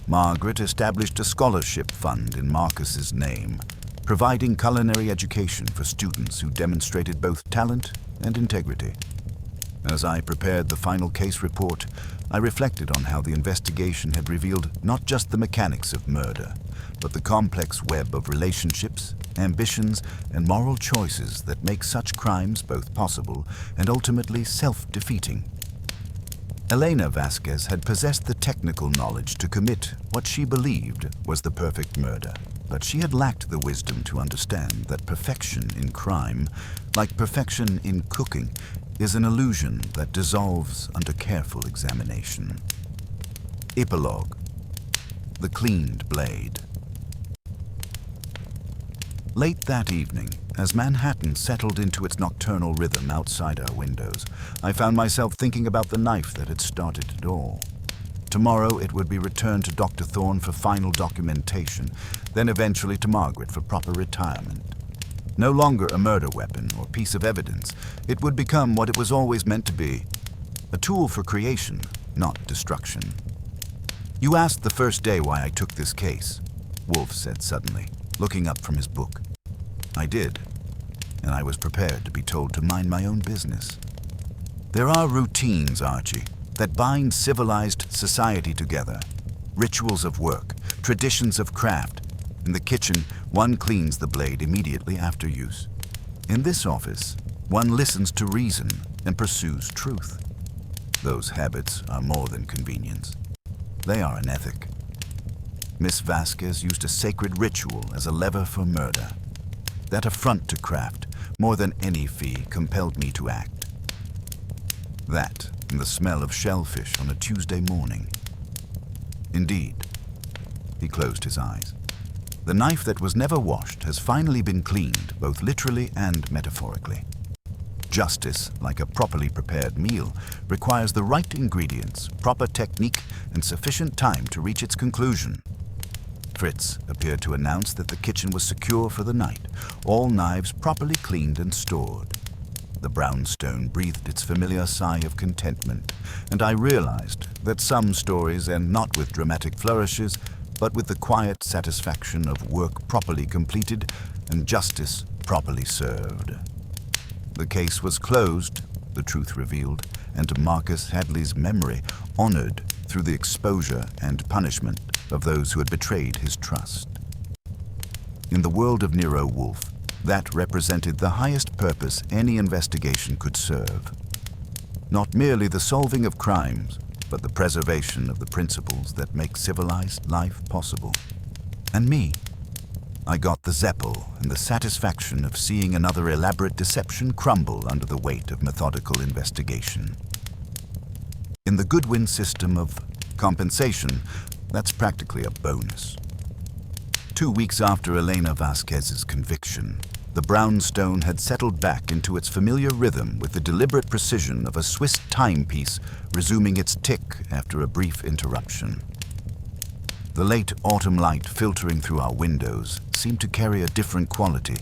Margaret established a scholarship fund in Marcus's name, providing culinary education for students who demonstrated both talent and integrity. As I prepared the final case report, I reflected on how the investigation had revealed not just the mechanics of murder, but the complex web of relationships, ambitions, and moral choices that make such crimes both possible and ultimately self-defeating. Elena Vasquez had possessed the technical knowledge to commit what she believed was the perfect murder, but she had lacked the wisdom to understand that perfection in crime, like perfection in cooking, is an illusion that dissolves under careful examination. Epilogue. The cleaned blade. Late that evening, as Manhattan settled into its nocturnal rhythm outside our windows, I found myself thinking about the knife that had started it all. Tomorrow it would be returned to Dr. Thorne for final documentation, then eventually to Margaret for proper retirement. No longer a murder weapon or piece of evidence, it would become what it was always meant to be, a tool for creation, not destruction. "You asked the first day why I took this case," Wolfe said suddenly, looking up from his book. I did, and I was prepared to be told to mind my own business. There are routines, Archie, that bind civilized society together. Rituals of work, traditions of craft. In the kitchen, one cleans the blade immediately after use. In this office, one listens to reason and pursues truth. Those habits are more than convenience. They are an ethic. Miss Vasquez used a sacred ritual as a lever for murder. That affront to craft, more than any fee, compelled me to act. That and the smell of shellfish on a Tuesday morning. Indeed. He closed his eyes. The knife that was never washed has finally been cleaned, both literally and metaphorically. Justice, like a properly prepared meal, requires the right ingredients, proper technique, and sufficient time to reach its conclusion. Fritz appeared to announce that the kitchen was secure for the night, all knives properly cleaned and stored. The brownstone breathed its familiar sigh of contentment, and I realized that some stories end not with dramatic flourishes, but with the quiet satisfaction of work properly completed and justice properly served. The case was closed, the truth revealed, and Marcus Hadley's memory honored through the exposure and punishment of those who had betrayed his trust. In the world of Nero Wolfe, that represented the highest purpose any investigation could serve. Not merely the solving of crimes, but the preservation of the principles that make civilized life possible. And me, I got the Zeppel and the satisfaction of seeing another elaborate deception crumble under the weight of methodical investigation. In the Goodwin system of compensation, that's practically a bonus. 2 weeks after Elena Vasquez's conviction, the brownstone had settled back into its familiar rhythm with the deliberate precision of a Swiss timepiece resuming its tick after a brief interruption. The late autumn light filtering through our windows seemed to carry a different quality,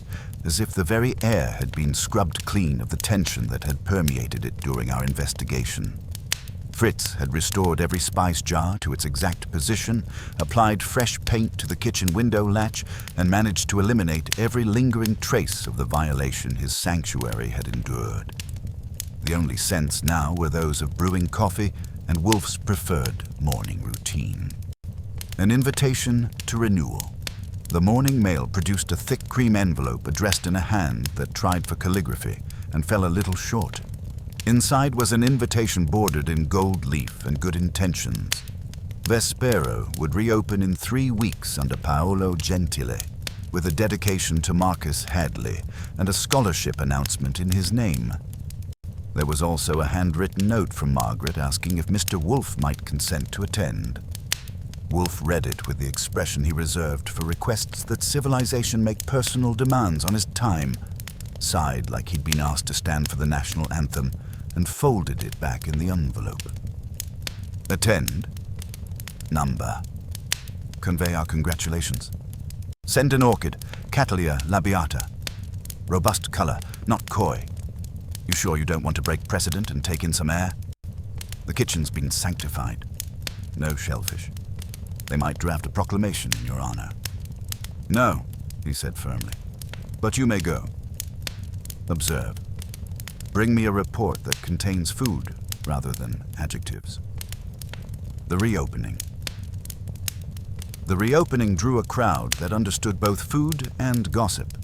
as if the very air had been scrubbed clean of the tension that had permeated it during our investigation. Fritz had restored every spice jar to its exact position, applied fresh paint to the kitchen window latch, and managed to eliminate every lingering trace of the violation his sanctuary had endured. The only scents now were those of brewing coffee and Wolfe's preferred morning routine. An invitation to renewal. The morning mail produced a thick cream envelope addressed in a hand that tried for calligraphy and fell a little short. Inside was an invitation bordered in gold leaf and good intentions. Vespero would reopen in 3 weeks under Paolo Gentile, with a dedication to Marcus Hadley and a scholarship announcement in his name. There was also a handwritten note from Margaret asking if Mr. Wolfe might consent to attend. Wolfe read it with the expression he reserved for requests that civilization make personal demands on his time, sighed like he'd been asked to stand for the national anthem, and folded it back in the envelope. Attend. Number. Convey our congratulations. Send an orchid, Cattleya labiata. Robust color, not coy. You sure you don't want to break precedent and take in some air? The kitchen's been sanctified. No shellfish. They might draft a proclamation in your honor. No, he said firmly. But you may go. Observe. Bring me a report that contains food rather than adjectives. The reopening. The reopening drew a crowd that understood both food and gossip.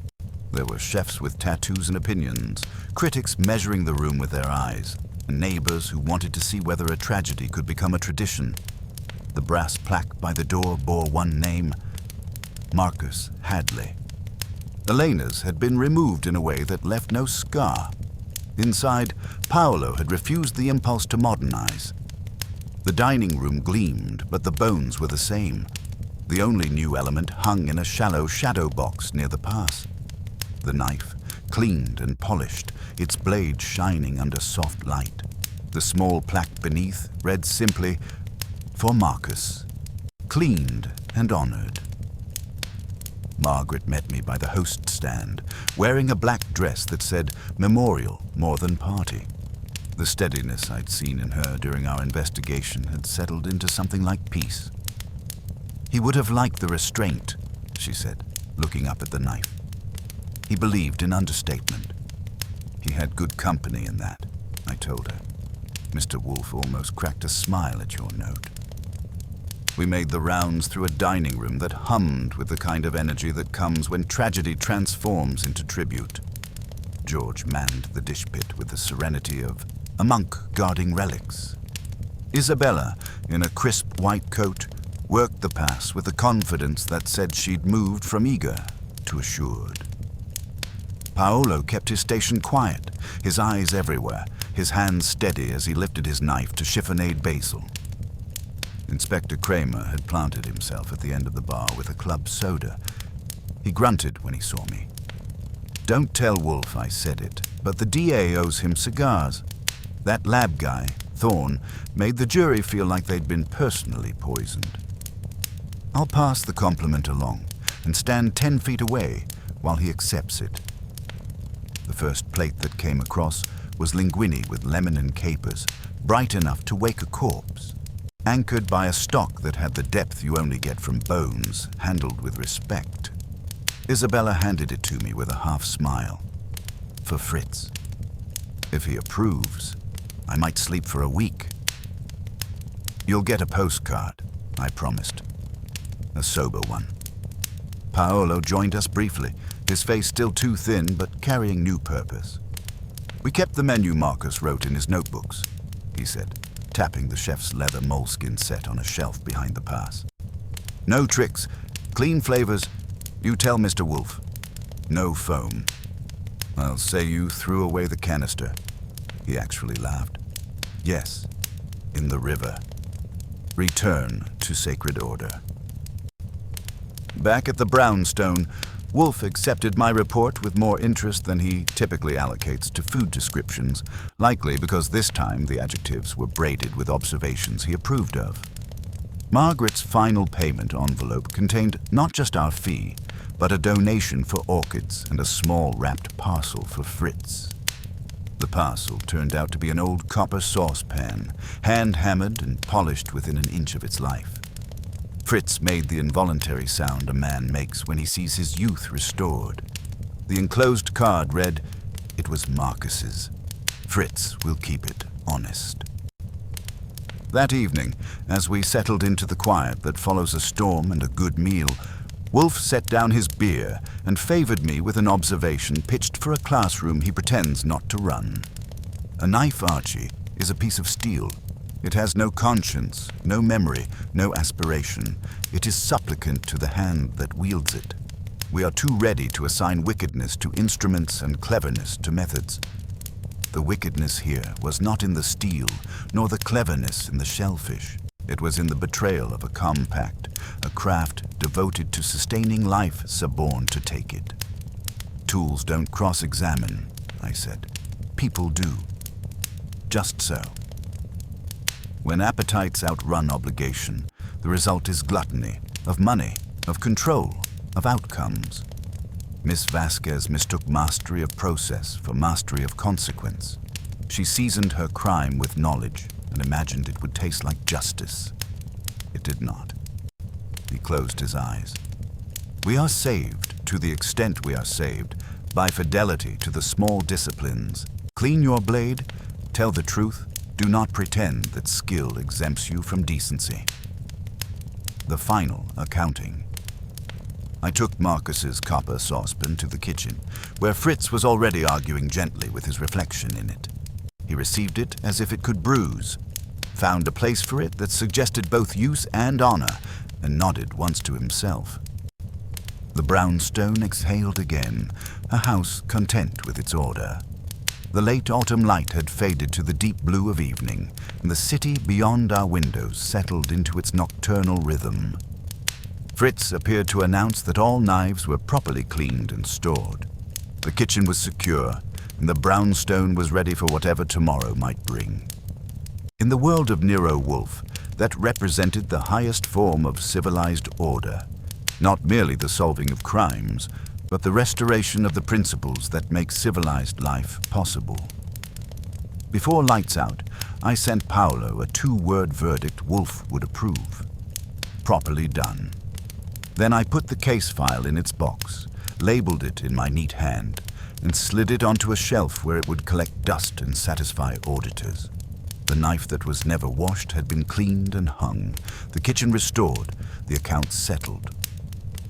There were chefs with tattoos and opinions, critics measuring the room with their eyes, and neighbors who wanted to see whether a tragedy could become a tradition. The brass plaque by the door bore one name, Marcus Hadley. Elena's had been removed in a way that left no scar. Inside, Paolo had refused the impulse to modernize. The dining room gleamed, but the bones were the same. The only new element hung in a shallow shadow box near the pass. The knife, cleaned and polished, its blade shining under soft light. The small plaque beneath read simply, "For Marcus, cleaned and honored." Margaret met me by the host stand, wearing a black dress that said memorial more than party. The steadiness I'd seen in her during our investigation had settled into something like peace. "He would have liked the restraint," she said, looking up at the knife. "He believed in understatement." "He had good company in that," I told her. "Mr. Wolfe almost cracked a smile at your note." We made the rounds through a dining room that hummed with the kind of energy that comes when tragedy transforms into tribute. George manned the dish pit with the serenity of a monk guarding relics. Isabella, in a crisp white coat, worked the pass with a confidence that said she'd moved from eager to assured. Paolo kept his station quiet, his eyes everywhere, his hands steady as he lifted his knife to chiffonade basil. Inspector Kramer had planted himself at the end of the bar with a club soda. He grunted when he saw me. "Don't tell Wolfe I said it, but the DA owes him cigars. That lab guy, Thorne, made the jury feel like they'd been personally poisoned. I'll pass the compliment along and stand 10 feet away while he accepts it." The first plate that came across was linguine with lemon and capers, bright enough to wake a corpse. Anchored by a stock that had the depth you only get from bones, handled with respect. Isabella handed it to me with a half smile. "For Fritz. If he approves, I might sleep for a week." "You'll get a postcard," I promised. A sober one. Paolo joined us briefly, his face still too thin but carrying new purpose. "We kept the menu Marcus wrote in his notebooks," he said, tapping the chef's leather moleskin set on a shelf behind the pass. "No tricks, clean flavors. You tell Mr. Wolfe. No foam. I'll say you threw away the canister." He actually laughed. "Yes, in the river. Return to sacred order." Back at the brownstone, Wolfe accepted my report with more interest than he typically allocates to food descriptions, likely because this time the adjectives were braided with observations he approved of. Margaret's final payment envelope contained not just our fee, but a donation for orchids and a small wrapped parcel for Fritz. The parcel turned out to be an old copper saucepan, hand-hammered and polished within an inch of its life. Fritz made the involuntary sound a man makes when he sees his youth restored. The enclosed card read, "It was Marcus's. Fritz will keep it honest." That evening, as we settled into the quiet that follows a storm and a good meal, Wolfe set down his beer and favored me with an observation pitched for a classroom he pretends not to run. A knife, Archie, is a piece of steel. It has no conscience, no memory, no aspiration. It is supplicant to the hand that wields it. We are too ready to assign wickedness to instruments and cleverness to methods. The wickedness here was not in the steel, nor the cleverness in the shellfish. It was in the betrayal of a compact, a craft devoted to sustaining life suborned to take it. Tools don't cross-examine, I said. People do. Just so. When appetites outrun obligation, the result is gluttony, of money, of control, of outcomes. Miss Vasquez mistook mastery of process for mastery of consequence. She seasoned her crime with knowledge and imagined it would taste like justice. It did not. He closed his eyes. We are saved, to the extent we are saved, by fidelity to the small disciplines. Clean your blade, tell the truth, do not pretend that skill exempts you from decency. The final accounting. I took Marcus's copper saucepan to the kitchen, where Fritz was already arguing gently with his reflection in it. He received it as if it could bruise, found a place for it that suggested both use and honor, and nodded once to himself. The brownstone exhaled again, a house content with its order. The late autumn light had faded to the deep blue of evening, and the city beyond our windows settled into its nocturnal rhythm. Fritz appeared to announce that all knives were properly cleaned and stored. The kitchen was secure, and the brownstone was ready for whatever tomorrow might bring. In the world of Nero Wolfe, that represented the highest form of civilized order, not merely the solving of crimes, but the restoration of the principles that make civilized life possible. Before lights out, I sent Paolo a 2-word verdict Wolfe would approve. Properly done. Then I put the case file in its box, labeled it in my neat hand, and slid it onto a shelf where it would collect dust and satisfy auditors. The knife that was never washed had been cleaned and hung, the kitchen restored, the accounts settled.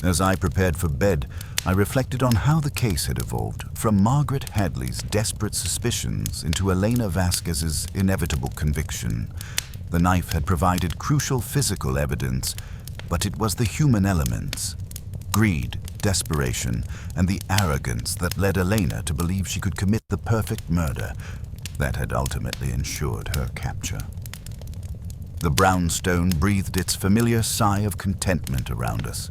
As I prepared for bed, I reflected on how the case had evolved from Margaret Hadley's desperate suspicions into Elena Vasquez's inevitable conviction. The knife had provided crucial physical evidence, but it was the human elements, greed, desperation, and the arrogance that led Elena to believe she could commit the perfect murder that had ultimately ensured her capture. The brownstone breathed its familiar sigh of contentment around us.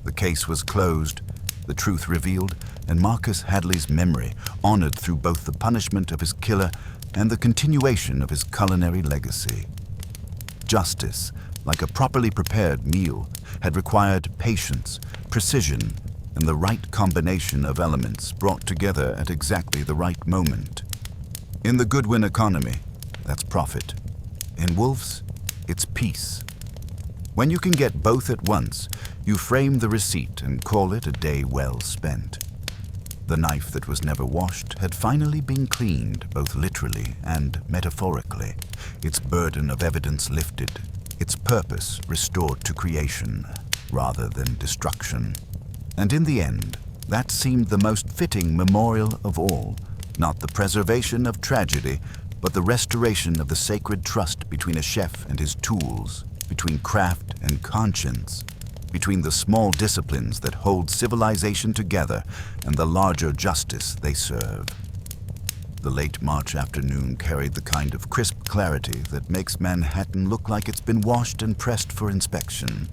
The case was closed, the truth revealed, and Marcus Hadley's memory honored through both the punishment of his killer and the continuation of his culinary legacy. Justice, like a properly prepared meal, had required patience, precision, and the right combination of elements brought together at exactly the right moment. In the Goodwin economy, that's profit. In Wolfe's, it's peace. When you can get both at once, you frame the receipt and call it a day well spent. The knife that was never washed had finally been cleaned, both literally and metaphorically, its burden of evidence lifted, its purpose restored to creation rather than destruction. And in the end, that seemed the most fitting memorial of all, not the preservation of tragedy, but the restoration of the sacred trust between a chef and his tools, between craft and conscience, between the small disciplines that hold civilization together and the larger justice they serve. The late March afternoon carried the kind of crisp clarity that makes Manhattan look like it's been washed and pressed for inspection.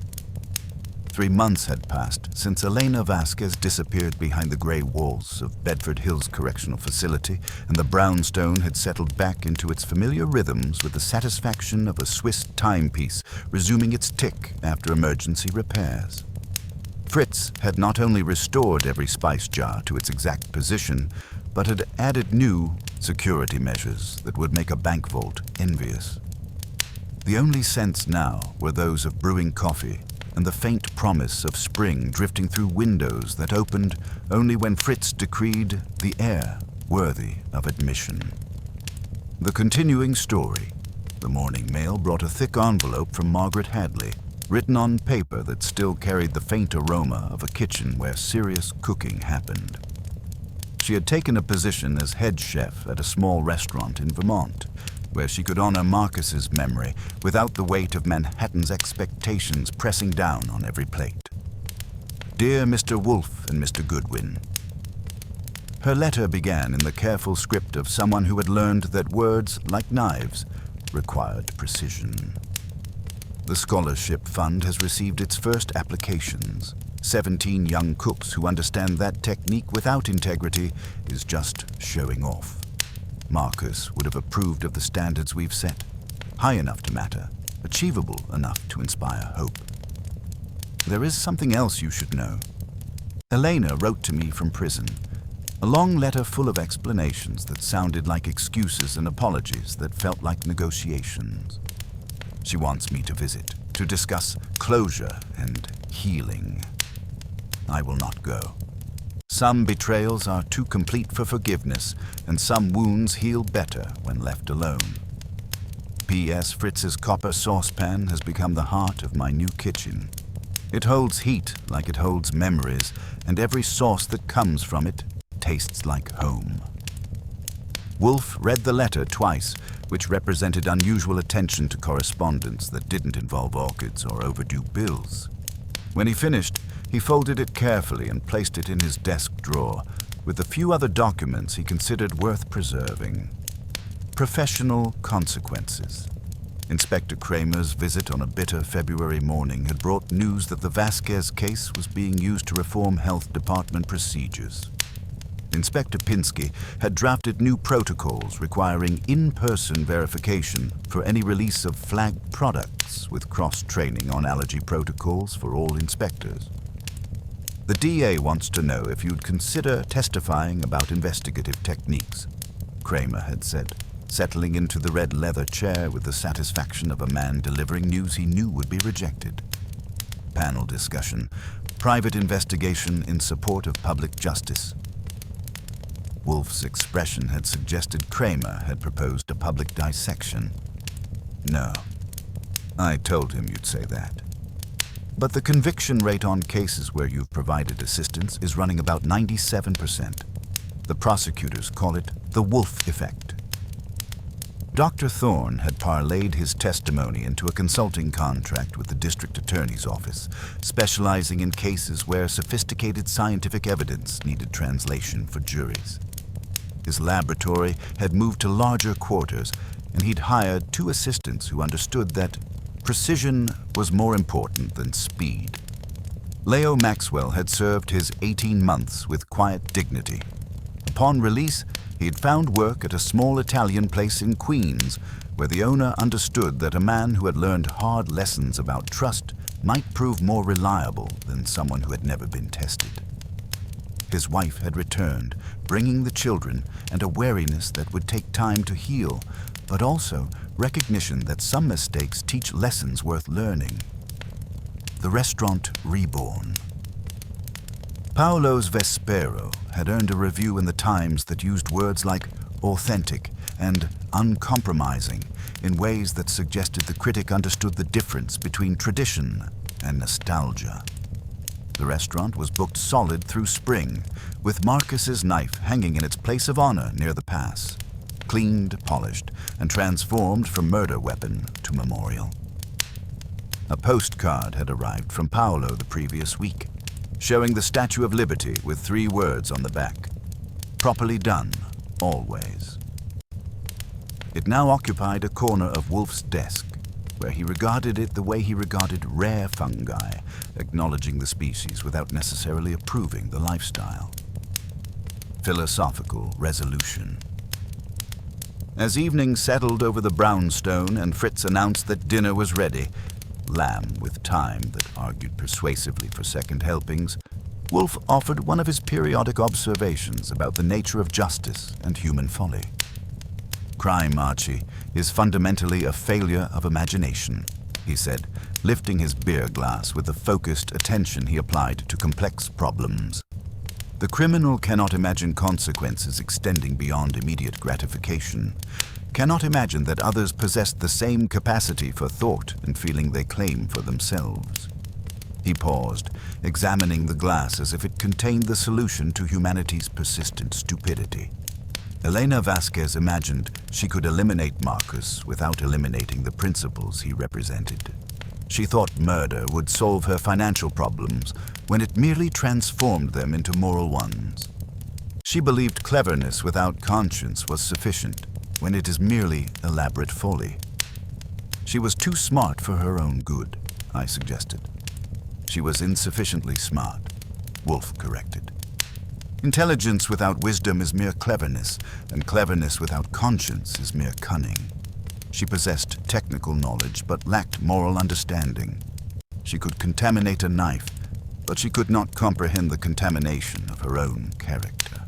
3 months had passed since Elena Vasquez disappeared behind the gray walls of Bedford Hills Correctional Facility, and the brownstone had settled back into its familiar rhythms with the satisfaction of a Swiss timepiece resuming its tick after emergency repairs. Fritz had not only restored every spice jar to its exact position, but had added new, security measures that would make a bank vault envious. The only scents now were those of brewing coffee and the faint promise of spring drifting through windows that opened only when Fritz decreed the air worthy of admission. The continuing story. The morning mail brought a thick envelope from Margaret Hadley, written on paper that still carried the faint aroma of a kitchen where serious cooking happened. She had taken a position as head chef at a small restaurant in Vermont, where she could honor Marcus's memory without the weight of Manhattan's expectations pressing down on every plate. Dear Mr. Wolfe and Mr. Goodwin. Her letter began in the careful script of someone who had learned that words, like knives, required precision. The scholarship fund has received its first applications. 17 young cooks who understand that technique without integrity is just showing off. Marcus would have approved of the standards we've set. High enough to matter, achievable enough to inspire hope. There is something else you should know. Elena wrote to me from prison, a long letter full of explanations that sounded like excuses and apologies that felt like negotiations. She wants me to visit, to discuss closure and healing. I will not go. Some betrayals are too complete for forgiveness, and some wounds heal better when left alone. P.S. Fritz's copper saucepan has become the heart of my new kitchen. It holds heat like it holds memories, and every sauce that comes from it tastes like home. Wolfe read the letter twice, which represented unusual attention to correspondence that didn't involve orchids or overdue bills. When he finished, he folded it carefully and placed it in his desk drawer, with the few other documents he considered worth preserving. Professional consequences. Inspector Kramer's visit on a bitter February morning had brought news that the Vasquez case was being used to reform health department procedures. Inspector Pinsky had drafted new protocols requiring in-person verification for any release of flagged products, with cross-training on allergy protocols for all inspectors. The DA wants to know if you'd consider testifying about investigative techniques, Kramer had said, settling into the red leather chair with the satisfaction of a man delivering news he knew would be rejected. Panel discussion. Private investigation in support of public justice. Wolfe's expression had suggested Kramer had proposed a public dissection. No. I told him you'd say that. But the conviction rate on cases where you've provided assistance is running about 97%. The prosecutors call it the Wolfe effect. Dr. Thorne had parlayed his testimony into a consulting contract with the district attorney's office, specializing in cases where sophisticated scientific evidence needed translation for juries. His laboratory had moved to larger quarters, and he'd hired 2 assistants who understood that precision was more important than speed. Leo Maxwell had served his 18 months with quiet dignity. Upon release, he had found work at a small Italian place in Queens, where the owner understood that a man who had learned hard lessons about trust might prove more reliable than someone who had never been tested. His wife had returned, bringing the children and a wariness that would take time to heal, but also recognition that some mistakes teach lessons worth learning. The restaurant reborn. Paolo's Vespero had earned a review in the Times that used words like authentic and uncompromising in ways that suggested the critic understood the difference between tradition and nostalgia. The restaurant was booked solid through spring, with Marcus's knife hanging in its place of honor near the pass, cleaned, polished, and transformed from murder weapon to memorial. A postcard had arrived from Paolo the previous week, showing the Statue of Liberty with 3 words on the back. Properly done, always. It now occupied a corner of Wolfe's desk, where he regarded it the way he regarded rare fungi, acknowledging the species without necessarily approving the lifestyle. Philosophical resolution. As evening settled over the brownstone and Fritz announced that dinner was ready, lamb with thyme that argued persuasively for second helpings, Wolfe offered one of his periodic observations about the nature of justice and human folly. Crime, Archie, is fundamentally a failure of imagination, he said, lifting his beer glass with the focused attention he applied to complex problems. The criminal cannot imagine consequences extending beyond immediate gratification, cannot imagine that others possess the same capacity for thought and feeling they claim for themselves. He paused, examining the glass as if it contained the solution to humanity's persistent stupidity. Elena Vasquez imagined she could eliminate Marcus without eliminating the principles he represented. She thought murder would solve her financial problems when it merely transformed them into moral ones. She believed cleverness without conscience was sufficient when it is merely elaborate folly. She was too smart for her own good, I suggested. She was insufficiently smart, Wolfe corrected. Intelligence without wisdom is mere cleverness, and cleverness without conscience is mere cunning. She possessed technical knowledge but lacked moral understanding. She could contaminate a knife, but she could not comprehend the contamination of her own character.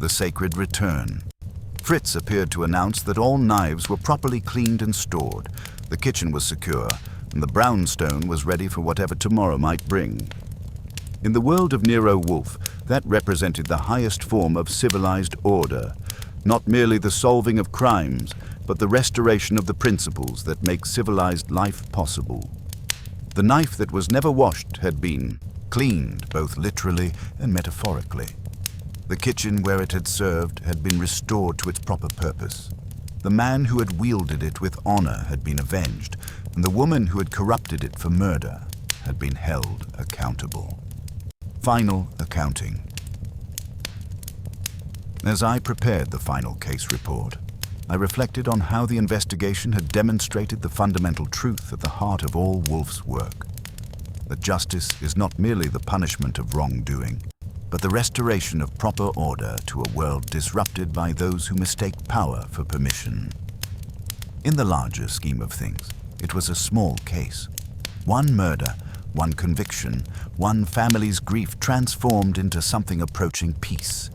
The sacred return. Fritz appeared to announce that all knives were properly cleaned and stored, the kitchen was secure, and the brownstone was ready for whatever tomorrow might bring. In the world of Nero Wolfe, that represented the highest form of civilized order, not merely the solving of crimes, but the restoration of the principles that make civilized life possible. The knife that was never washed had been cleaned, both literally and metaphorically. The kitchen where it had served had been restored to its proper purpose. The man who had wielded it with honor had been avenged, and the woman who had corrupted it for murder had been held accountable. Final accounting. As I prepared the final case report, I reflected on how the investigation had demonstrated the fundamental truth at the heart of all Wolfe's work. That justice is not merely the punishment of wrongdoing, but the restoration of proper order to a world disrupted by those who mistake power for permission. In the larger scheme of things, it was a small case. One murder, one conviction, one family's grief transformed into something approaching peace.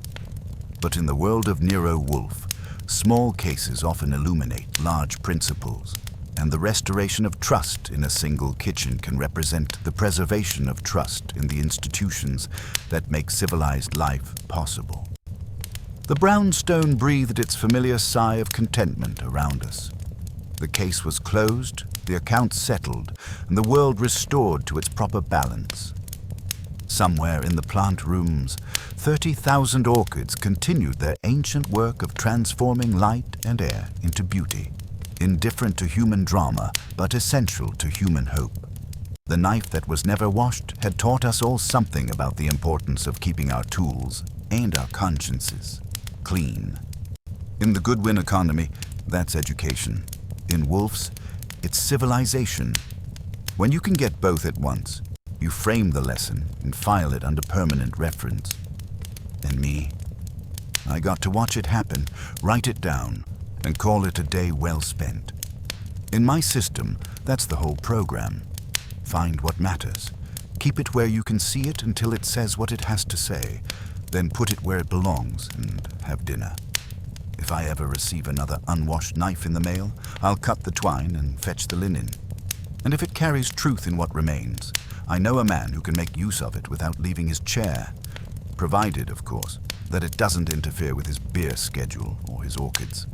But in the world of Nero Wolfe, small cases often illuminate large principles, and the restoration of trust in a single kitchen can represent the preservation of trust in the institutions that make civilized life possible. The brownstone breathed its familiar sigh of contentment around us. The case was closed, the accounts settled, and the world restored to its proper balance. Somewhere in the plant rooms, 30,000 orchids continued their ancient work of transforming light and air into beauty, indifferent to human drama, but essential to human hope. The knife that was never washed had taught us all something about the importance of keeping our tools and our consciences clean. In the Goodwin economy, that's education. In Wolfe's, it's civilization. When you can get both at once, you frame the lesson and file it under permanent reference. And me, I got to watch it happen, write it down, and call it a day well spent. In my system, that's the whole program. Find what matters. Keep it where you can see it until it says what it has to say, then put it where it belongs and have dinner. If I ever receive another unwashed knife in the mail, I'll cut the twine and fetch the linen. And if it carries truth in what remains, I know a man who can make use of it without leaving his chair, provided, of course, that it doesn't interfere with his beer schedule or his orchids.